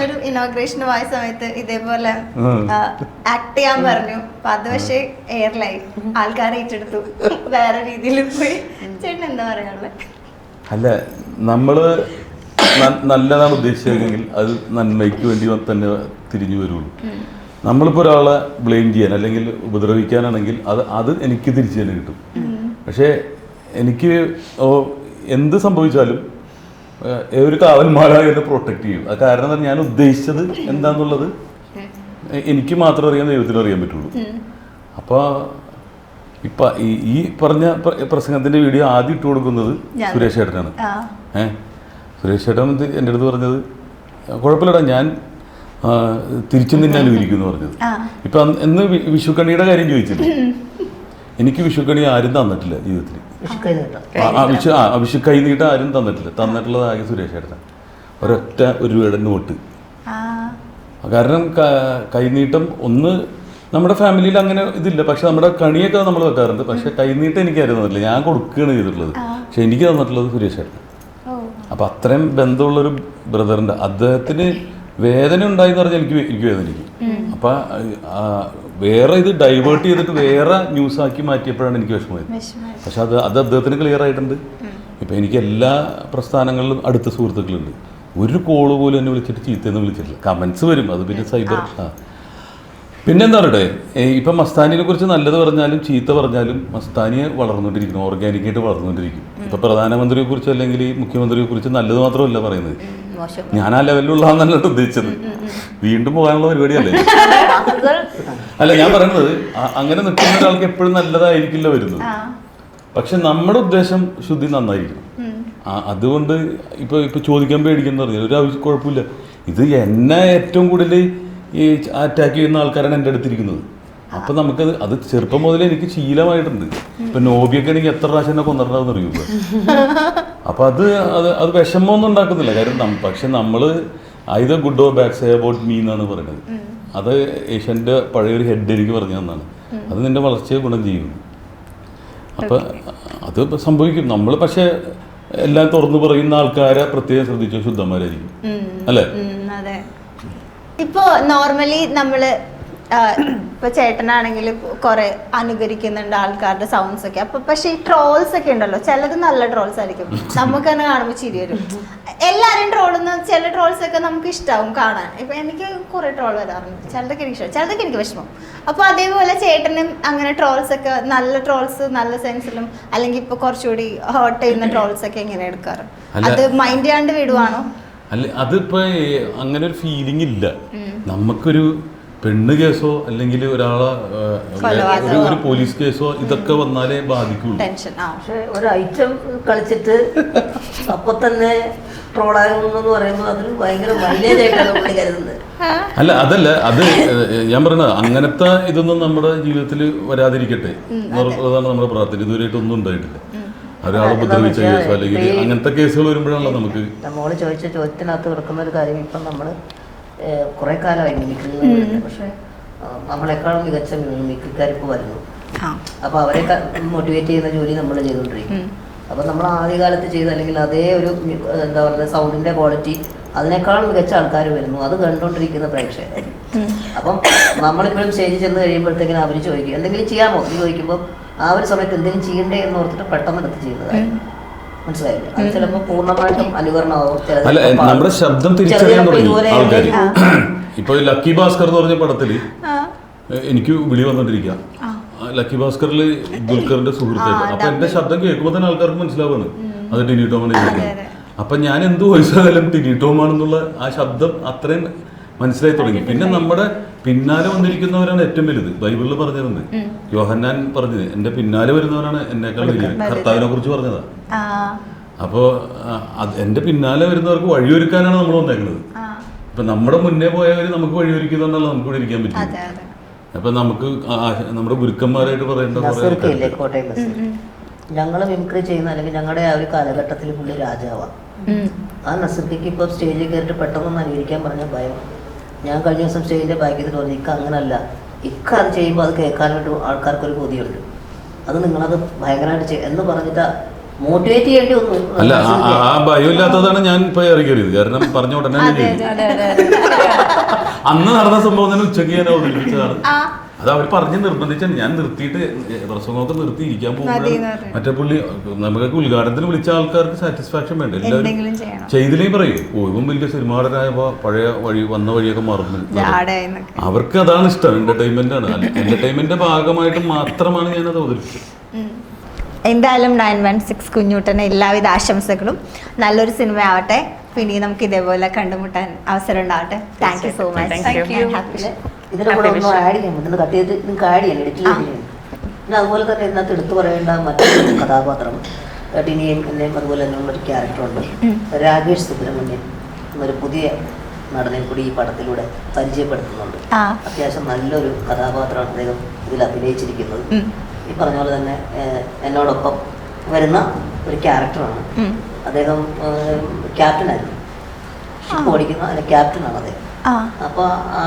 ഒരു ഇനോഗ്രേഷന് പോയ സമയത്ത് ഇതേപോലെ ആക്ട് ചെയ്യാൻ പറഞ്ഞു. അപ്പൊ അത് പക്ഷേ എയർലൈൻ ആൾക്കാരെ ഏറ്റെടുത്തു, വേറെ രീതിയിൽ പോയി. ചേട്ടൻ എന്താ പറയാനുള്ളത്? അല്ല, നമ്മള് നല്ലതാണ് ഉദ്ദേശിച്ചതെങ്കിൽ അത് നന്മയ്ക്ക് വേണ്ടി തന്നെ തിരിഞ്ഞു വരുള്ളൂ. നമ്മളിപ്പോൾ ഒരാളെ ബ്ലെയിം ചെയ്യാൻ അല്ലെങ്കിൽ ഉപദ്രവിക്കാനാണെങ്കിൽ അത് എനിക്ക് തിരിച്ചു തന്നെ കിട്ടും. പക്ഷേ എനിക്ക് എന്ത് സംഭവിച്ചാലും ഒരു കാവൽമാരായി എന്നെ പ്രൊട്ടക്ട് ചെയ്യും. അത് കാരണം ഞാൻ ഉദ്ദേശിച്ചത് എന്താന്നുള്ളത് എനിക്ക് മാത്രം അറിയാൻ, ദൈവത്തിന് അറിയാൻ പറ്റുള്ളൂ. അപ്പോൾ ഇപ്പം ഈ പറഞ്ഞ പ്രസംഗത്തിൻ്റെ വീഡിയോ ആദ്യം ഇട്ട് കൊടുക്കുന്നത് സുരേഷ് ചേട്ടനാണ്. സുരേഷ് ചേട്ടൻ എൻ്റെ അടുത്ത് പറഞ്ഞത്, കുഴപ്പമില്ലടാ ഞാൻ തിരിച്ചും നിന്നെ അനുകരിക്കുമെന്ന് പറഞ്ഞത്. ഇപ്പം എന്ന് വിഷുക്കണിയുടെ കാര്യം ചോദിച്ചില്ലേ, എനിക്ക് വിഷുക്കണി ആരും തന്നിട്ടില്ല ജീവിതത്തിൽ. വിഷു കൈനീട്ടം ആരും തന്നിട്ടുള്ളത് ആകെ സുരേഷ് ചേട്ടൻ. ഒരൊറ്റ ഒരു രൂപയുടെ നോട്ട്. കാരണം കൈനീട്ടം ഒന്ന് നമ്മുടെ ഫാമിലിയിൽ അങ്ങനെ ഇതില്ല. പക്ഷെ നമ്മുടെ കണിയൊക്കെ നമ്മൾ വെക്കാറുണ്ട്. പക്ഷെ കൈനീട്ടം എനിക്ക് ആരും തന്നിട്ടില്ല, ഞാൻ കൊടുക്കുകയാണ് ചെയ്തിട്ടുള്ളത്. പക്ഷെ എനിക്ക് തന്നിട്ടുള്ളത് സുരേഷ് ചേട്ടൻ. അപ്പം അത്രയും ബന്ധമുള്ളൊരു ബ്രദറിൻ്റെ, അദ്ദേഹത്തിന് വേദന ഉണ്ടായിന്ന് പറഞ്ഞാൽ എനിക്ക് വേദനിക്കും. അപ്പം വേറെ ഇത് ഡൈവേർട്ട് ചെയ്തിട്ട് വേറെ ന്യൂസാക്കി മാറ്റിയപ്പോഴാണ് എനിക്ക് വിഷമമായത്. പക്ഷെ അത് അദ്ദേഹത്തിന് ക്ലിയർ ആയിട്ടുണ്ട്. ഇപ്പം എനിക്ക് എല്ലാ പ്രസ്ഥാനങ്ങളിലും അടുത്ത സുഹൃത്തുക്കളുണ്ട്. ഒരു കോള് പോലും എന്നെ വിളിച്ചിട്ട് ചീത്തയെന്ന് വിളിച്ചിട്ടില്ല. കമൻസ് വരും, അത് പിന്നെ സൈബർ. പിന്നെന്താ പറയട്ടെ, ഇപ്പം മസ്താനിനെ കുറിച്ച് നല്ലത് പറഞ്ഞാലും ചീത്ത പറഞ്ഞാലും മസ്താനിയെ വളർന്നുകൊണ്ടിരിക്കുന്നു, ഓർഗാനിക്കായിട്ട് വളർന്നുകൊണ്ടിരിക്കും. ഇപ്പം പ്രധാനമന്ത്രിയെ കുറിച്ച് അല്ലെങ്കിൽ മുഖ്യമന്ത്രിയെ കുറിച്ച് നല്ലത് മാത്രമല്ല പറയുന്നത്, ഞാൻ ആ ലെവലിലുള്ളതെന്നല്ല ഉദ്ദേശിച്ചത്. വീണ്ടും പോകാനുള്ള പരിപാടിയല്ലേ. അല്ല, ഞാൻ പറയുന്നത് അങ്ങനെ നിൽക്കുന്ന ഒരാൾക്ക് എപ്പോഴും നല്ലതായിരിക്കില്ല വരുന്നത്. പക്ഷെ നമ്മുടെ ഉദ്ദേശം ശുദ്ധി നന്നായിരിക്കും. അതുകൊണ്ട് ഇപ്പൊ ചോദിക്കാൻ പേടിക്കുന്ന പറഞ്ഞാൽ ഒരു ആവശ്യം കുഴപ്പമില്ല. ഇത് എന്നെ ഏറ്റവും കൂടുതൽ ഈ അറ്റാക്ക് ചെയ്യുന്ന ആൾക്കാരാണ് എൻ്റെ അടുത്തിരിക്കുന്നത്. അപ്പം നമുക്കത് അത് ചെറുപ്പം മുതലേ എനിക്ക് ശീലമായിട്ടുണ്ട്. ഇപ്പം നോബിയൊക്കെ എനിക്ക് എത്ര പ്രാവശ്യം എന്നെ കൊന്നിട്ടുണ്ടാവുന്ന അറിയുമ്പോൾ. അപ്പം അത് വിഷമമൊന്നും ഉണ്ടാക്കുന്നില്ല. കാര്യം പക്ഷെ നമ്മൾ either good or bad say about me എന്നാണ് പറയുന്നത്. അത് ഏഷ്യൻ്റെ പഴയൊരു ഹെഡ് എനിക്ക് പറഞ്ഞു തന്നാണ്. അത് നിൻ്റെ വളർച്ചയെ ഗുണം ചെയ്യുന്നു. അപ്പം അത് സംഭവിക്കും. നമ്മൾ പക്ഷെ എല്ലാം തുറന്നു പറയുന്ന ആൾക്കാരെ പ്രത്യേകം ശ്രദ്ധിച്ചോ, ശുദ്ധന്മാരായിരിക്കും അല്ലേ? ഇപ്പോ നോർമലി നമ്മള് ഇപ്പൊ ചേട്ടനാണെങ്കിൽ കുറെ അനുകരിക്കുന്നുണ്ട് ആൾക്കാരുടെ സൗണ്ട്സ് ഒക്കെ. അപ്പൊ പക്ഷെ ഈ ട്രോൾസ് ഒക്കെ ഉണ്ടല്ലോ, ചിലത് നല്ല ട്രോൾസ് ആയിരിക്കും, നമുക്ക് തന്നെ കാണുമ്പോൾ ചിരി വരും. എല്ലാരും ട്രോളുന്ന ചില ട്രോൾസ് ഒക്കെ നമുക്ക് ഇഷ്ടാവും കാണാൻ. ഇപ്പൊ എനിക്ക് കുറെ ട്രോൾ വരാറുണ്ട്, ചിലതൊക്കെ എനിക്ക് ഇഷ്ടം, ചിലതൊക്കെ എനിക്ക് വിഷമം. അപ്പൊ അതേപോലെ ചേട്ടനും അങ്ങനെ ട്രോൾസ് ഒക്കെ, നല്ല ട്രോൾസ് നല്ല സെൻസിലും അല്ലെങ്കിൽ ഇപ്പൊ കുറച്ചുകൂടി ഹേർട്ട് ചെയ്യുന്ന ട്രോൾസ് ഒക്കെ എങ്ങനെ എടുക്കാറ്? അത് മൈൻഡ് ചെയ്യാണ്ട് വിടുവാണോ? അല്ല, അതിപ്പോ അങ്ങനെ ഒരു ഫീലിംഗ് ഇല്ല. നമുക്കൊരു പെണ്ണ് കേസോ അല്ലെങ്കിൽ ഒരാളെ ഒരു പോലീസ് കേസോ ഇതൊക്കെ വന്നാലേ ബാധിക്കുള്ളൂ. പക്ഷെ ഒരു ഐറ്റം കളിച്ചിട്ട് അപ്പൊ തന്നെ ട്രോളാകുന്നെന്ന് പറയുമ്പോൾ അതൊരു ഭയങ്കര മൈലേജ് ആയിട്ടാണ് പുള്ളി കരുതുന്നത്. അല്ല, അതല്ല, അത് ഞാൻ പറയുന്നത് അങ്ങനത്തെ ഇതൊന്നും നമ്മുടെ ജീവിതത്തിൽ വരാതിരിക്കട്ടെ എന്നുള്ളതാണ് നമ്മുടെ പ്രാർത്ഥന. ഇതുവരെയായിട്ട് ഒന്നും ഉണ്ടായിട്ടില്ല. ഒരാളെ ഉപദ്രവിച്ച കേസോ അല്ലെങ്കിൽ അങ്ങനത്തെ കേസുകൾ വരുമ്പോഴാണല്ലോ നമുക്ക്. നമ്മളോട് ചോദിച്ച ചോദ്യത്തിനകത്ത് കിടക്കുന്ന ഒരു കാര്യം, ഇപ്പം നമ്മൾ കുറെ കാലമായി മിമിക്രി, പക്ഷെ നമ്മളെക്കാളും മികച്ച മിമിക്രിക്കാരിപ്പോൾ വരുന്നു. അപ്പോൾ അവരെ മോട്ടിവേറ്റ് ചെയ്യുന്ന ജോലി നമ്മൾ ചെയ്തുകൊണ്ടിരിക്കും. അപ്പം നമ്മൾ ആദ്യകാലത്ത് ചെയ്ത അല്ലെങ്കിൽ അതേ ഒരു എന്താ പറയുക സൗണ്ടിൻ്റെ ക്വാളിറ്റി അതിനേക്കാളും മികച്ച ആൾക്കാർ വരുന്നു. അത് കണ്ടുകൊണ്ടിരിക്കുന്ന പ്രേക്ഷകർ. അപ്പം നമ്മളിപ്പോഴും സ്റ്റേജിൽ ചെന്ന് കഴിയുമ്പോഴത്തേക്കിനും അവർ ചോദിക്കും എന്തെങ്കിലും ചെയ്യാമോ എന്ന് ചോദിക്കുമ്പോൾ ആ ഒരു സമയത്ത് എന്തെങ്കിലും ചെയ്യണ്ടേ എന്ന് ഓർത്തിട്ട് പെട്ടെന്ന് എടുത്ത് ചെയ്യുന്നതായിരുന്നു. മനസ്സിലായില്ലേ? അത് ചിലപ്പോൾ പൂർണ്ണമായിട്ടും അനുകരണമാവും. അല്ല, നമ്മുടെ ശബ്ദം തിരിച്ചറിയാൻ തുടങ്ങി ആൾക്കാർ. ഇപ്പൊ ലക്കി ഭാസ്കർ എന്ന് പറഞ്ഞ പടത്തില് എനിക്ക് വിളി വന്നോണ്ടിരിക്കുക. ലക്കി ഭാസ്കറിൽ ദുൽഖറിന്റെ സുഹൃത്തായിട്ട്. അപ്പൊ എന്റെ ശബ്ദം കേൾക്കുമ്പോൾ തന്നെ ആൾക്കാർക്ക് മനസ്സിലാവുന്നു അത് ടിനി ടോമാണ് ഇരിക്കുന്നത്. അപ്പൊ ഞാൻ എന്ത് വോയിസ് ആയാലും ടിനി ടോമാണെന്നുള്ള ആ ശബ്ദം അത്രയും മനസ്സിലായി തുടങ്ങി. പിന്നെ നമ്മുടെ പിന്നാലെ വന്നിരിക്കുന്നവരാണ് ഏറ്റവും വലുത്. ബൈബിളിൽ പറഞ്ഞിരുന്നത് യോഹന്നാൻ പറഞ്ഞത് എന്റെ പിന്നാലെ വരുന്നവരാണ് എന്നെക്കാൾ വലിയ, കർത്താവിനെ കുറിച്ച് പറഞ്ഞതാ. അപ്പോ എന്റെ പിന്നാലെ വരുന്നവർക്ക് വഴിയൊരുക്കാനാണ് നമ്മൾ വന്നേക്കുന്നത്. ഇപ്പൊ നമ്മുടെ മുന്നേ പോയവര് നമുക്ക് വഴിയൊരുക്കുന്നുണ്ടല്ലോ നമുക്ക് ഇവിടെ ഇരിക്കാൻ പറ്റും. അപ്പൊ നമുക്ക് നമ്മുടെ ഗുരുക്കന്മാരായിട്ട് പറയേണ്ട ഞങ്ങൾ മിമിക്രി ചെയ്യുന്ന അല്ലെങ്കിൽ ഞങ്ങളുടെ ആ ഒരു കാലഘട്ടത്തിൽ പുള്ളി രാജാവാണ്. ആ നസീർക്കയ്ക്ക് ഇപ്പൊ സ്റ്റേജിൽ കയറിയിട്ട് പെട്ടെന്ന് അനുകരിക്കാൻ പറഞ്ഞ ഭയം. ഞാൻ കഴിഞ്ഞ ദിവസം സ്റ്റേജിന്റെ ബാക്കിൽ തോന്നി ഇക്ക അങ്ങനല്ല, ഇക്ക അത് ചെയ്യുമ്പോൾ അത് കേൾക്കാനായിട്ട് ആൾക്കാർക്കൊരു കൊതിയുണ്ട്, അത് നിങ്ങളത് ഭയങ്കരമായിട്ട് എന്ന് പറഞ്ഞിട്ട് മോട്ടിവേറ്റ് ചെയ്യേണ്ടി ഒന്നും അല്ല. ആ ഭയം ഇല്ലാത്തതാണ് ഞാൻ ഇപ്പൊ ഇറങ്ങിയത്. കാരണം പറഞ്ഞ ഉടനെ അന്ന് നടന്ന സംഭവം തന്നെ ഉച്ചയ്ക്ക് ഞാൻ അവതരിപ്പിച്ചതാണ്. അത് അവർ പറഞ്ഞ് നിർബന്ധിച്ചാണ്. ഞാൻ നിർത്തിയിട്ട് പ്രസംഗമൊക്കെ നിർത്തി ഇരിക്കാൻ പോകുമ്പോഴാണ് മറ്റേ പുള്ളി നമുക്ക് ഉദ്ഘാടനത്തിന് വിളിച്ച ആൾക്കാർക്ക് സാറ്റിസ്ഫാക്ഷൻ വേണ്ട. എല്ലാവരും ചെയ്തില്ലെങ്കിൽ പറയൂ ഇവൻ വലിയ സിനിമാടനായപ്പോ പഴയ വഴി വന്ന വഴിയൊക്കെ മറന്നു. അവർക്ക് അതാണ് ഇഷ്ടം. എന്റർടൈൻമെന്റ് ആണ്. എന്റർടൈൻമെന്റിന്റെ ഭാഗമായിട്ട് മാത്രമാണ് ഞാനത് അവതരിപ്പിച്ചത്. എന്തായാലും 916 കുഞ്ഞൂട്ടന് എല്ലാവിധ ആശംസകളും. നല്ലൊരു സിനിമ ആവട്ടെ. പിന്നെ നമുക്ക് ഇതേപോലെ കണ്ടുമുട്ടാൻ അവസരം ഉണ്ടാവട്ടെ. Thank you so much. ഇതിന്റെ കൂടെ ഒന്നും ആഡ് ചെയ്യാൻ പറ്റുന്നത് കട്ട് ചെയ്ത് നിങ്ങൾക്ക് ആഡ് ചെയ്യാൻ എഡിറ്റ് ചെയ്യാൻ. പിന്നെ അതുപോലെ തന്നെ ഇതിനകത്ത് എടുത്തു പറയേണ്ട മറ്റൊരു കഥാപാത്രം ടിനിയും എന്നെയും അതുപോലെ തന്നെ ഉള്ളൊരു ക്യാരക്ടറുണ്ട്. രാകേഷ് സുബ്രഹ്മണ്യൻ എന്നൊരു പുതിയ നടനെ കൂടി ഈ പടത്തിലൂടെ പരിചയപ്പെടുത്തുന്നുണ്ട്. അത്യാവശ്യം നല്ലൊരു കഥാപാത്രമാണ് അദ്ദേഹം ഇതിൽ അഭിനയിച്ചിരിക്കുന്നത്. ഈ പറഞ്ഞ പോലെ തന്നെ എന്നോടൊപ്പം വരുന്ന ഒരു ക്യാരക്ടറാണ് അദ്ദേഹം. ക്യാപ്റ്റനായിരുന്നു, ഷിപ്പ് ഓടിക്കുന്ന അതിന്റെ ക്യാപ്റ്റനാണ് അദ്ദേഹം. അപ്പോൾ ആ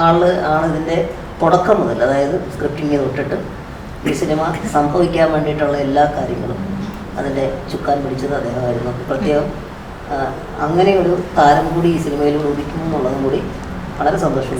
ആണ് ഇതിൻ്റെ തുടക്കം മുതൽ, അതായത് സ്ക്രിപ്റ്റിങ് തൊട്ടിട്ട് ഈ സിനിമ സംഭവിക്കാൻ വേണ്ടിയിട്ടുള്ള എല്ലാ കാര്യങ്ങളും അതിൻ്റെ ചുക്കാൻ പിടിച്ചത് അദ്ദേഹമായിരുന്നു. പ്രത്യേകം അങ്ങനെ ഒരു താരം കൂടി ഈ സിനിമയിലൂടെ ഉദിക്കുന്നു എന്നുള്ളതും കൂടി വളരെ സന്തോഷം.